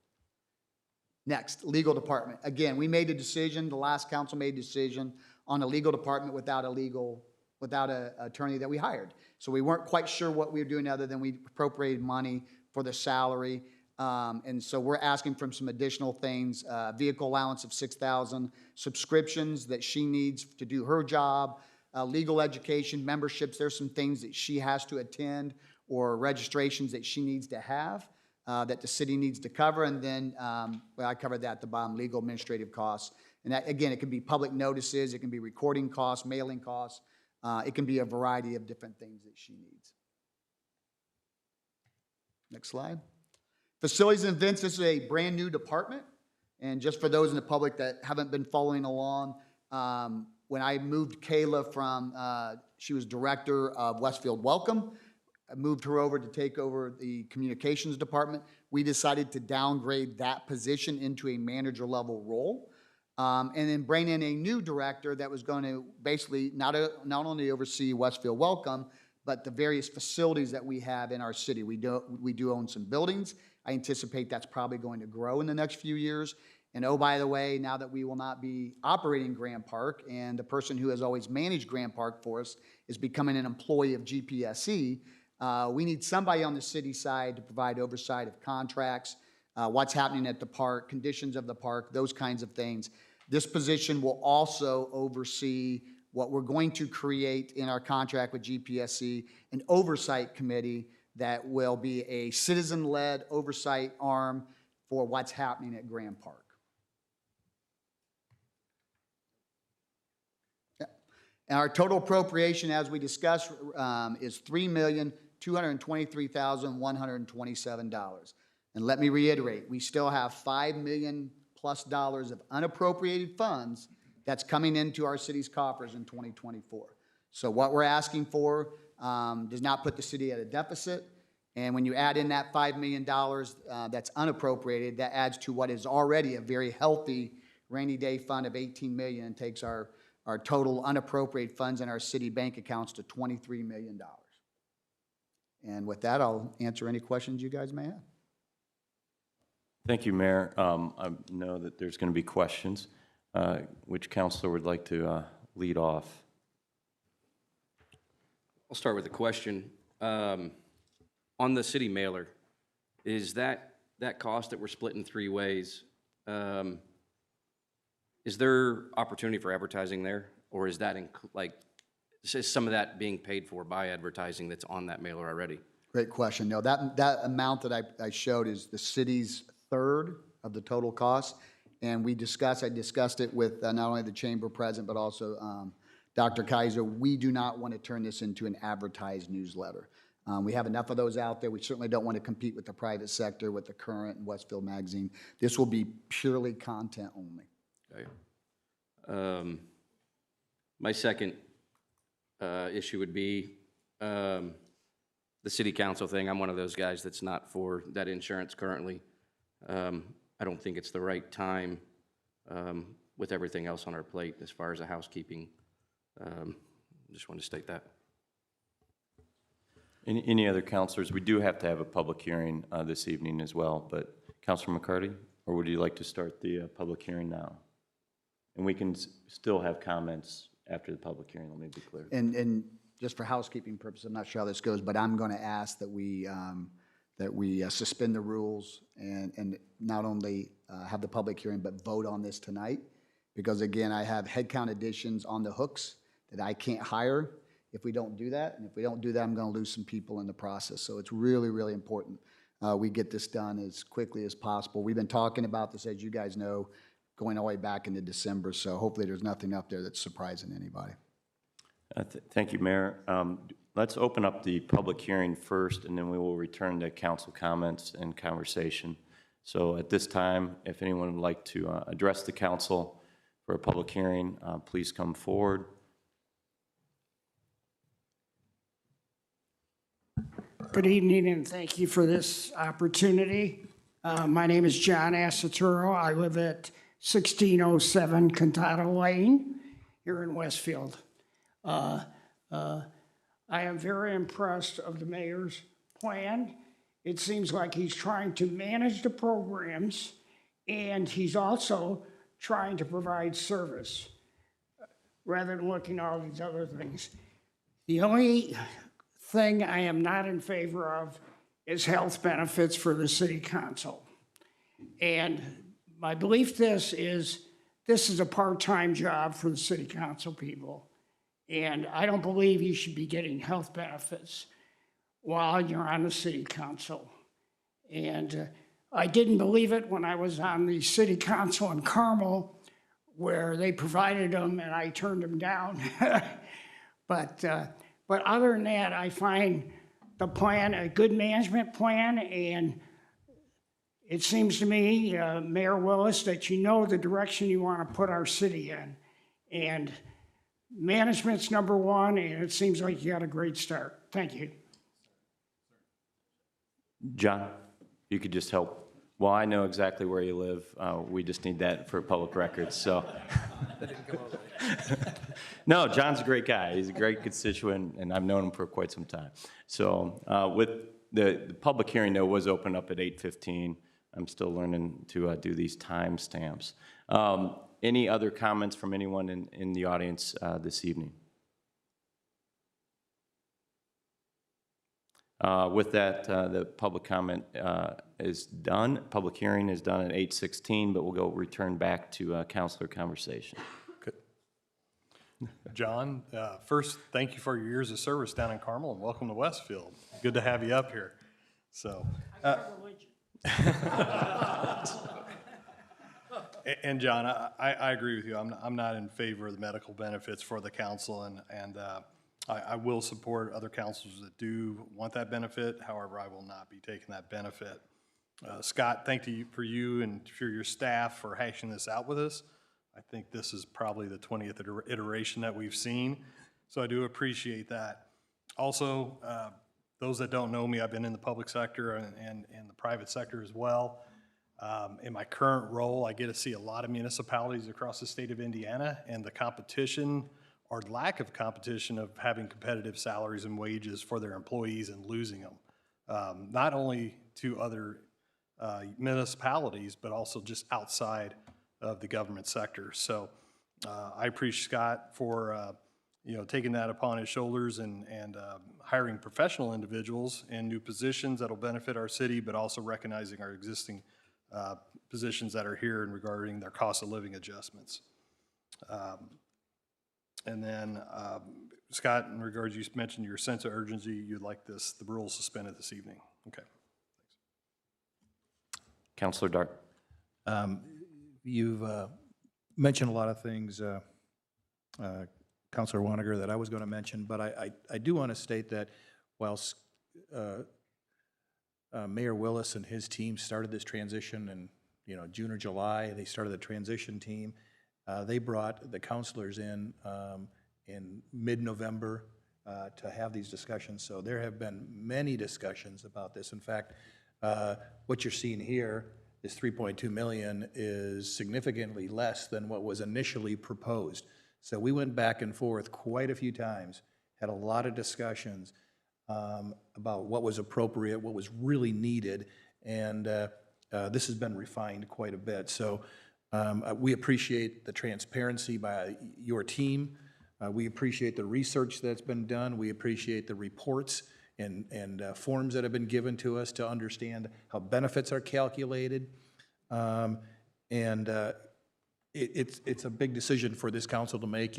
Next, legal department. Again, we made a decision, the last council made a decision on a legal department without an attorney that we hired. So we weren't quite sure what we were doing other than we appropriated money for the salary. And so we're asking for some additional things, vehicle allowance of $6,000, subscriptions that she needs to do her job, legal education, memberships. There's some things that she has to attend or registrations that she needs to have that the city needs to cover. And then, well, I covered that at the bottom, legal administrative costs. And that, again, it can be public notices, it can be recording costs, mailing costs. It can be a variety of different things that she needs. Next slide. Facilities and events, this is a brand new department. And just for those in the public that haven't been following along, when I moved Kayla from, she was director of Westfield Welcome, I moved her over to take over the communications department. We decided to downgrade that position into a manager level role. And then bring in a new director that was going to basically not only oversee Westfield Welcome, but the various facilities that we have in our city. We do own some buildings. I anticipate that's probably going to grow in the next few years. And oh, by the way, now that we will not be operating Grant Park, and the person who has always managed Grant Park for us is becoming an employee of GPSC, we need somebody on the city side to provide oversight of contracts, what's happening at the park, conditions of the park, those kinds of things. This position will also oversee what we're going to create in our contract with GPSC, an oversight committee that will be a citizen-led oversight arm for what's happening at Grant Park. And our total appropriation, as we discussed, is $3,223,127. And let me reiterate, we still have $5 million+ of unappropriated funds that's coming into our city's coffers in 2024. So what we're asking for does not put the city at a deficit. And when you add in that $5 million that's unappropriated, that adds to what is already a very healthy rainy day fund of $18 million and takes our total unappropriated funds in our city bank accounts to $23 million. And with that, I'll answer any questions you guys may have. Thank you, Mayor. I know that there's going to be questions. Which counselor would like to lead off? I'll start with a question. On the city mailer, is that cost that we're splitting 3 ways, is there opportunity for advertising there? Or is that, is some of that being paid for by advertising that's on that mailer already? Great question. No, that amount that I showed is the city's third of the total cost. And I discussed it with not only the chamber president, but also Dr. Kaiser. We do not want to turn this into an advertised newsletter. We have enough of those out there. We certainly don't want to compete with the private sector, with the Current and Westfield Magazine. This will be purely content only. Okay. My second issue would be the city council thing. I'm one of those guys that's not for that insurance currently. I don't think it's the right time with everything else on our plate as far as the housekeeping. Just want to state that. Any other counselors? We do have to have a public hearing this evening as well, but Councilor McCarty, or would you like to start the public hearing now? And we can still have comments after the public hearing, let me be clear. And just for housekeeping purposes, I'm not sure how this goes, but I'm going to ask that we suspend the rules and not only have the public hearing, but vote on this tonight. Because again, I have headcount additions on the hooks that I can't hire if we don't do that. And if we don't do that, I'm going to lose some people in the process. So it's really, really important we get this done as quickly as possible. We've been talking about this, as you guys know, going all the way back into December. So hopefully there's nothing up there that's surprising anybody. Thank you, Mayor. Let's open up the public hearing first, and then we will return to council comments and conversation. So at this time, if anyone would like to address the council for a public hearing, please come forward. Good evening, and thank you for this opportunity. My name is John Asaturo. I live at 1607 Cantata Lane here in Westfield. I am very impressed of the mayor's plan. It seems like he's trying to manage the programs, and he's also trying to provide service rather than looking at all these other things. The only thing I am not in favor of is health benefits for the city council. And my belief this is a part-time job for the city council people. And I don't believe you should be getting health benefits while you're on the city council. And I didn't believe it when I was on the city council in Carmel, where they provided them and I turned them down. But other than that, I find the plan a good management plan, and it seems to me, Mayor Willis, that you know the direction you want to put our city in. And management's number one, and it seems like you got a great start. Thank you. John, you could just help. Well, I know exactly where you live. We just need that for public records, so. No, John's a great guy. He's a great constituent, and I've known him for quite some time. So with the public hearing, though, was opened up at 8:15. I'm still learning to do these time stamps. Any other comments from anyone in the audience this evening? With that, the public comment is done. Public hearing is done at 8:16, but we'll return back to councilor conversation. John, first, thank you for your years of service down in Carmel, and welcome to Westfield. Good to have you up here. So, and John, I agree with you. I'm not in favor of the medical benefits for the council, and I will support other councilors that do want that benefit. However, I will not be taking that benefit. Scott, thank you and for your staff for hashing this out with us. I think this is probably the 20th iteration that we've seen, so I do appreciate that. Also, those that don't know me, I've been in the public sector and in the private sector as well. In my current role, I get to see a lot of municipalities across the state of Indiana, and the competition or lack of competition of having competitive salaries and wages for their employees and losing them, not only to other municipalities, but also just outside of the government sector. So I appreciate Scott for taking that upon his shoulders and hiring professional individuals in new positions that'll benefit our city, but also recognizing our existing positions that are here and regarding their cost of living adjustments. And then Scott, in regards, you mentioned your sense of urgency, you'd like the rules suspended this evening. Okay. Councilor Dart. You've mentioned a lot of things, Councilor Waniger, that I was going to mention, but I do want to state that whilst Mayor Willis and his team started this transition in June or July, they started the transition team. They brought the councilors in mid-November to have these discussions. So there have been many discussions about this. In fact, what you're seeing here, this 3.2 million, is significantly less than what was initially proposed. So we went back and forth quite a few times, had a lot of discussions about what was appropriate, what was really needed, and this has been refined quite a bit. So we appreciate the transparency by your team. We appreciate the research that's been done. We appreciate the reports and forms that have been given to us to understand how benefits are calculated. It's a big decision for this council to make,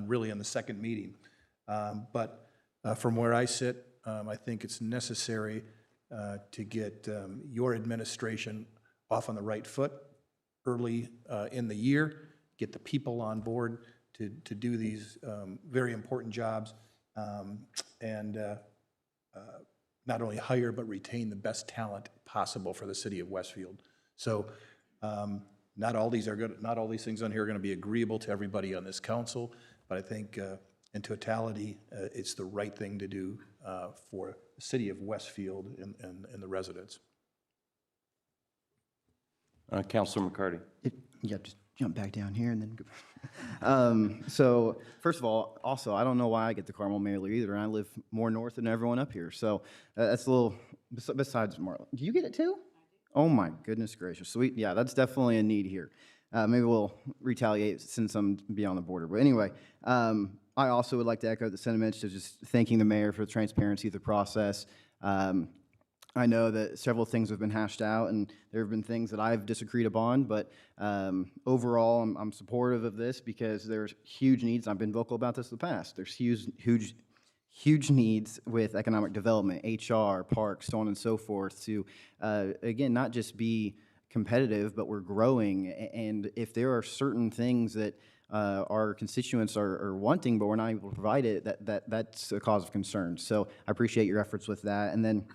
really in the second meeting. But from where I sit, I think it's necessary to get your administration off on the right foot early in the year, get the people on board to do these very important jobs, and not only hire but retain the best talent possible for the city of Westfield. So not all these things on here are going to be agreeable to everybody on this council, but I think in totality, it's the right thing to do for the city of Westfield and the residents. Councilor McCarty. Yeah, just jump back down here and then go. So first of all, also, I don't know why I get the Carmel mailer either, and I live more north than everyone up here. So that's a little, besides Marla. Do you get it too? Oh my goodness gracious. Sweet. Yeah, that's definitely a need here. Maybe we'll retaliate since I'm beyond the border. But anyway, I also would like to echo the sentiments of just thanking the mayor for the transparency of the process. I know that several things have been hashed out, and there have been things that I've disagreed upon, but overall, I'm supportive of this because there's huge needs. I've been vocal about this in the past. There's huge needs with economic development, HR, parks, so on and so forth, to, again, not just be competitive, but we're growing. And if there are certain things that our constituents are wanting, but we're not able to provide it, that's a cause of concern. So I appreciate your efforts with that. And then,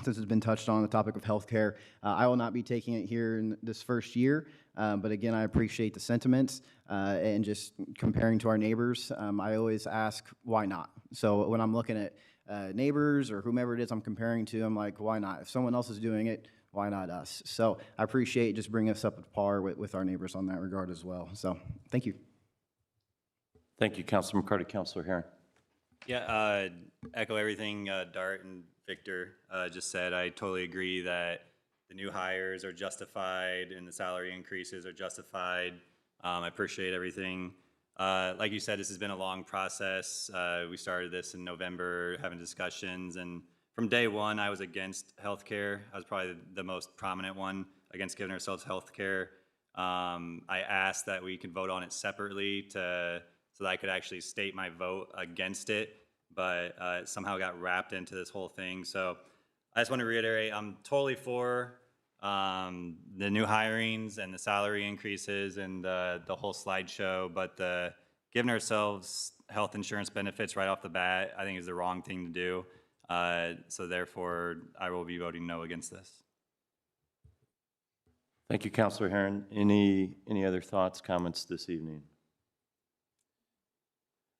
since it's been touched on the topic of healthcare, I will not be taking it here in this first year, but again, I appreciate the sentiments and just comparing to our neighbors. I always ask, why not? So when I'm looking at neighbors or whomever it is I'm comparing to, I'm like, why not? If someone else is doing it, why not us? So I appreciate just bringing us up to par with our neighbors on that regard as well. So thank you. Thank you, Councilor McCarty. Councilor Herron. Yeah, echo everything Dart and Victor just said. I totally agree that the new hires are justified and the salary increases are justified. I appreciate everything. Like you said, this has been a long process. We started this in November, having discussions, and from day one, I was against healthcare. I was probably the most prominent one against giving ourselves healthcare. I asked that we could vote on it separately so that I could actually state my vote against it, but it somehow got wrapped into this whole thing. So I just want to reiterate, I'm totally for the new hirings and the salary increases and the whole slideshow, but giving ourselves health insurance benefits right off the bat, I think is the wrong thing to do. So therefore, I will be voting no against this. Thank you, Councilor Herron. Any other thoughts, comments this evening?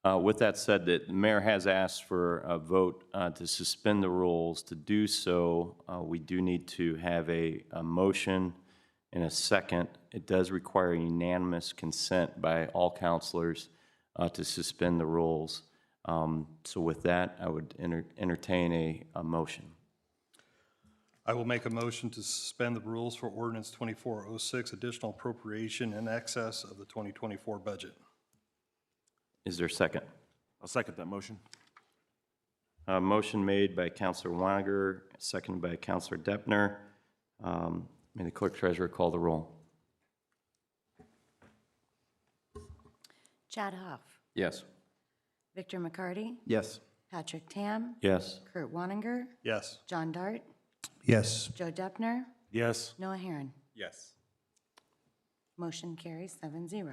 With that said, the mayor has asked for a vote to suspend the rules. To do so, we do need to have a motion and a second. It does require unanimous consent by all councilors to suspend the rules. So with that, I would entertain a motion. I will make a motion to suspend the rules for ordinance 2406, additional appropriation in excess of the 2024 budget. Is there a second? I'll second that motion. Motion made by Councilor Weiger, seconded by Councilor Deppner. May the clerk treasurer call the roll. Chad Huff. Yes. Victor McCarty. Yes. Patrick Tam. Yes. Kurt Wanninger. Yes. John Dart. Yes. Joe Deppner. Yes. Noah Herron. Yes. Motion carries 7-0.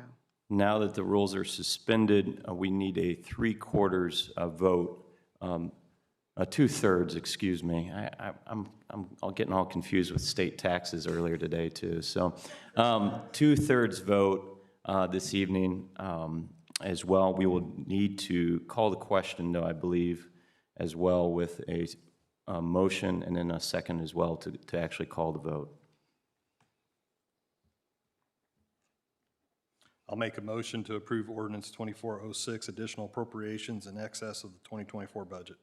Now that the rules are suspended, we need a 3/4 vote, a 2/3, excuse me. I'm getting all confused with state taxes earlier today too. So 2/3 vote this evening as well. We will need to call the question though, I believe, as well with a motion and then a second as well to actually call the vote. I'll make a motion to approve ordinance 2406, additional appropriations in excess of the 2024 budget.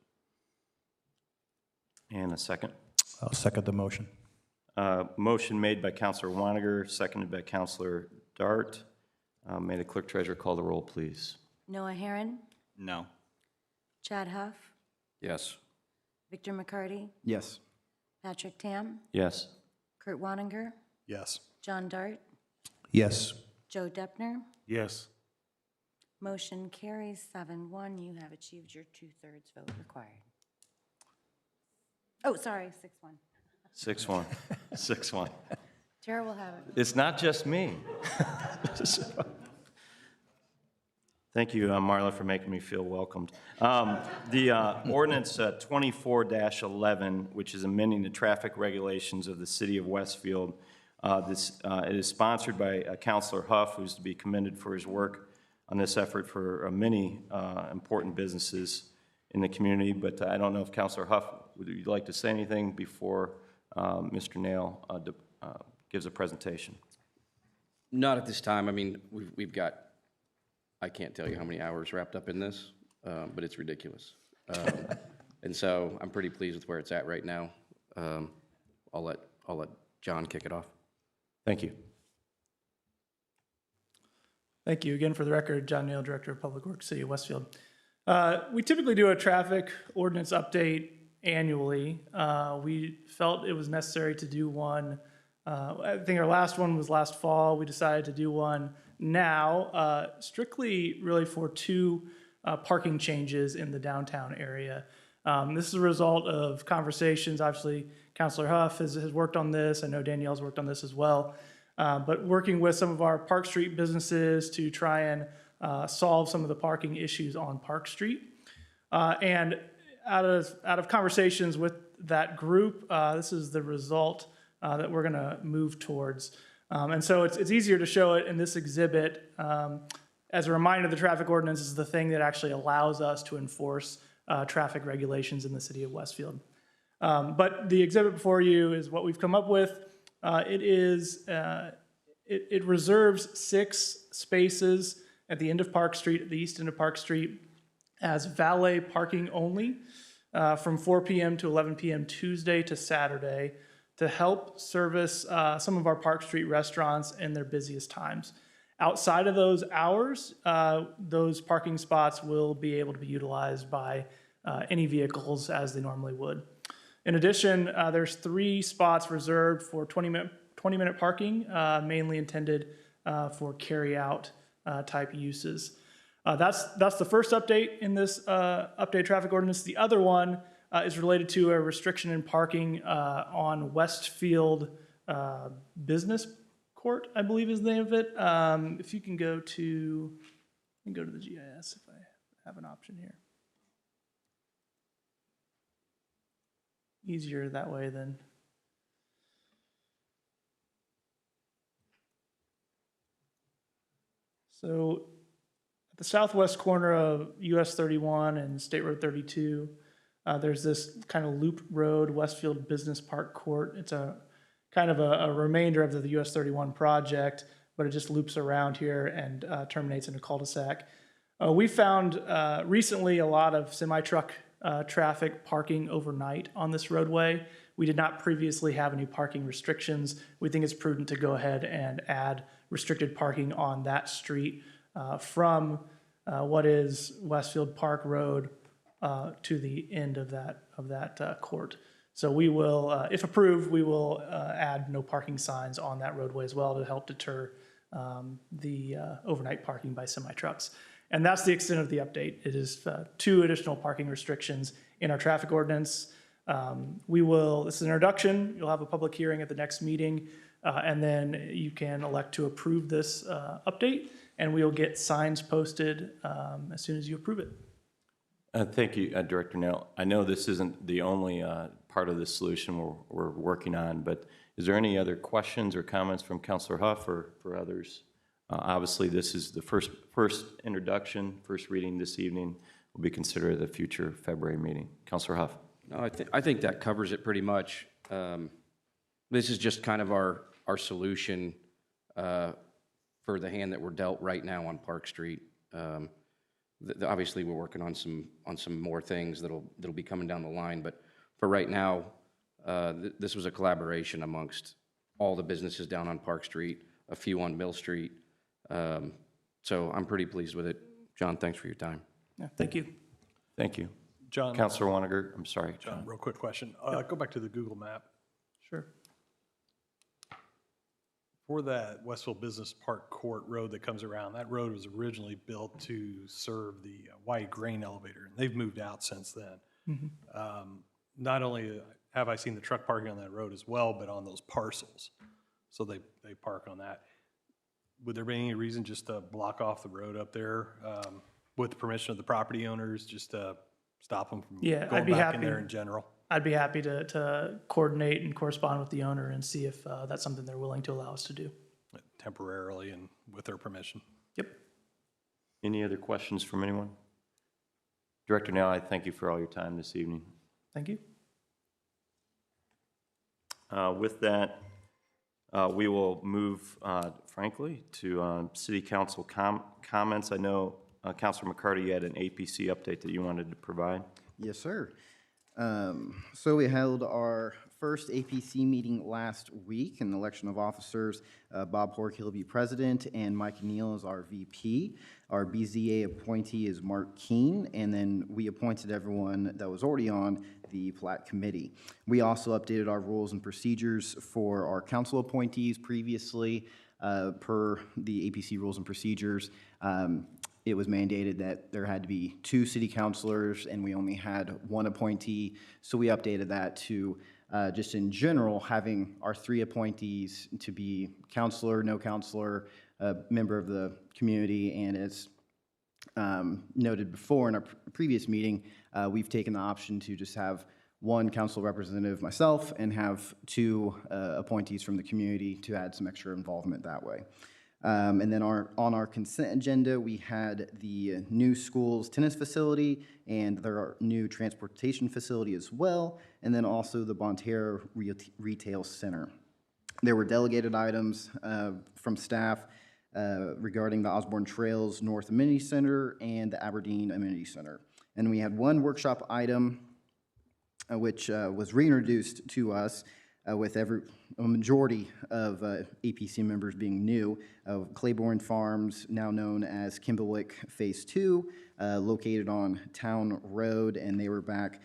And a second. I'll second the motion. Motion made by Councilor Weininger, seconded by Councilor Dart. May the clerk treasurer call the roll, please. Noah Herron. No. Chad Huff. Yes. Victor McCarty. Yes. Patrick Tam. Yes. Kurt Wanninger. Yes. John Dart. Yes. Joe Deppner. Yes. Motion carries 7-1. You have achieved your 2/3 vote required. Oh, sorry, 6-1. 6-1. 6-1. Chair will have it. It's not just me. Thank you, Marla, for making me feel welcomed. The ordinance 24-11, which is amending the traffic regulations of the city of Westfield. It is sponsored by Councilor Huff, who's to be commended for his work on this effort for many important businesses in the community. But I don't know if Councilor Huff, would you like to say anything before Mr. Nail gives a presentation? Not at this time. I mean, we've got, I can't tell you how many hours wrapped up in this, but it's ridiculous. And so I'm pretty pleased with where it's at right now. I'll let John kick it off. Thank you. Thank you. Again, for the record, John Neal, Director of Public Works, City of Westfield. We typically do a traffic ordinance update annually. We felt it was necessary to do one. I think our last one was last fall. We decided to do one now, strictly really for two parking changes in the downtown area. This is a result of conversations. Obviously, Councilor Huff has worked on this. I know Danielle's worked on this as well. But working with some of our Park Street businesses to try and solve some of the parking issues on Park Street. And out of conversations with that group, this is the result that we're going to move towards. And so it's easier to show it in this exhibit. As a reminder, the traffic ordinance is the thing that actually allows us to enforce traffic regulations in the city of Westfield. But the exhibit before you is what we've come up with. It reserves 6 spaces at the end of Park Street, at the east end of Park Street, as valet parking only from 4 p.m. to 11 p.m. Tuesday to Saturday to help service some of our Park Street restaurants in their busiest times. Outside of those hours, those parking spots will be able to be utilized by any vehicles as they normally would. In addition, there's 3 spots reserved for 20-minute parking, mainly intended for carry-out type uses. That's the first update in this update traffic ordinance. The other one is related to a restriction in parking on Westfield Business Court, I believe is the name of it. If you can go to the GIS if I have an option here. Easier that way than. So at the southwest corner of US 31 and State Road 32, there's this kind of loop road, Westfield Business Park Court. It's a kind of a remainder of the US 31 project, but it just loops around here and terminates in a cul-de-sac. We found recently a lot of semi-truck traffic parking overnight on this roadway. We did not previously have any parking restrictions. We think it's prudent to go ahead and add restricted parking on that street from what is Westfield Park Road to the end of that court. So we will, if approved, we will add no parking signs on that roadway as well to help deter the overnight parking by semi-trucks. And that's the extent of the update. It is 2 additional parking restrictions in our traffic ordinance. This is an introduction. You'll have a public hearing at the next meeting, and then you can elect to approve this update, and we'll get signs posted as soon as you approve it. Thank you, Director Nail. I know this isn't the only part of the solution we're working on, but is there any other questions or comments from Councilor Huff or for others? Obviously, this is the first introduction, first reading this evening. Will be considered at the future February meeting. Councilor Huff. No, I think that covers it pretty much. This is just kind of our solution for the hand that we're dealt right now on Park Street. Obviously, we're working on some more things that'll be coming down the line, but for right now, this was a collaboration amongst all the businesses down on Park Street, a few on Mill Street. So I'm pretty pleased with it. John, thanks for your time. Yeah, thank you. Thank you. John. Councilor Woniger, I'm sorry. John, real quick question. Go back to the Google map. Sure. For that Westfield Business Park Court road that comes around, that road was originally built to serve the white grain elevator, and they've moved out since then. Mm-hmm. Not only have I seen the truck parking on that road as well, but on those parcels. so they park on that. Would there be any reason just to block off the road up there with the permission of the property owners, just to stop them from Yeah, I'd going be back in happy. there in general? I'd be happy to coordinate and correspond with the owner and see if that's something they're willing to allow us to do. Temporarily and with their permission. Yep. Any other questions from anyone? Director Now, I thank you for all your time this evening. Thank you. With that, we will move, frankly, to city council comments. I know, Councilor McCarty, you had an APC update that you wanted to provide. Yes, sir. So we held our first APC meeting last week in the election of officers. Bob Hork will be president, and Mike Neal is our VP. Our BZA appointee is Mark Keene, and then we appointed everyone that was already on the Plat Committee. We also updated our rules and procedures for our council appointees previously per the APC rules and procedures. It was mandated that there had to be 2 city councilors, and we only had 1 appointee. So we updated that to just in general, having our 3 appointees to be counselor, no counselor, member of the community, and as noted before in our previous meeting, we've taken the option to just have 1 council representative, myself, and have 2 appointees from the community to add some extra involvement that way. And then on our consent agenda, we had the new school's tennis facility and their new transportation facility as well, and then also the Bonterra Retail Center. There were delegated items from staff regarding the Osborne Trails North Amenity Center and the Aberdeen Amenity Center. And we had 1 workshop item which was reintroduced to us with a majority of APC members being new, of Claiborne Farms, now known as Kimberwick Phase 2, located on Town Road, and they were back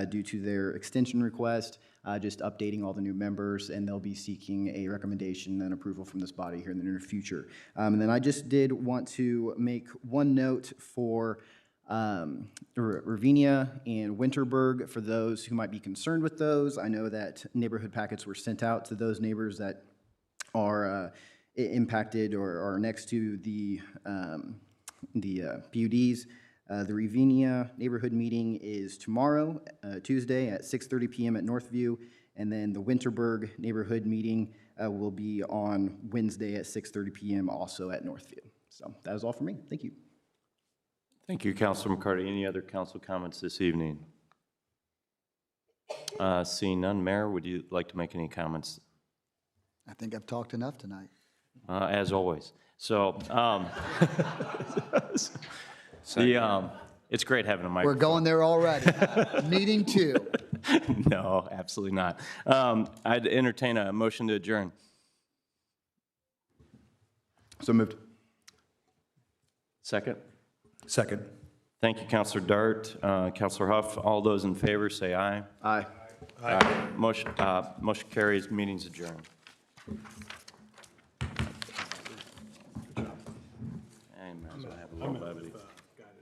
due to their extension request, just updating all the new members, and they'll be seeking a recommendation and approval from this body here in the near future. And then I just did want to make 1 note for Ravinia and Winterberg, for those who might be concerned with those. I know that neighborhood packets were sent out to those neighbors that are impacted or are next to the PUDs. The Ravinia neighborhood meeting is tomorrow, Tuesday at 6:30 p.m. at Northview, and then the Winterberg neighborhood meeting will be on Wednesday at 6:30 p.m. also at Northview. So that is all for me. Thank you. Thank you, Councilor McCarty. Any other council comments this evening? Seeing none, Mayor, would you like to make any comments? I think I've talked enough tonight. As always. So, it's great having a microphone. We're going there already. Meeting 2. No, absolutely not. I'd entertain a motion to adjourn. So moved. Second? Second. Thank you, Councilor Dart. Councilor Huff, all those in favor say aye. Aye. Aye. Motion carries. Meeting's adjourned. I might as well have a little levity.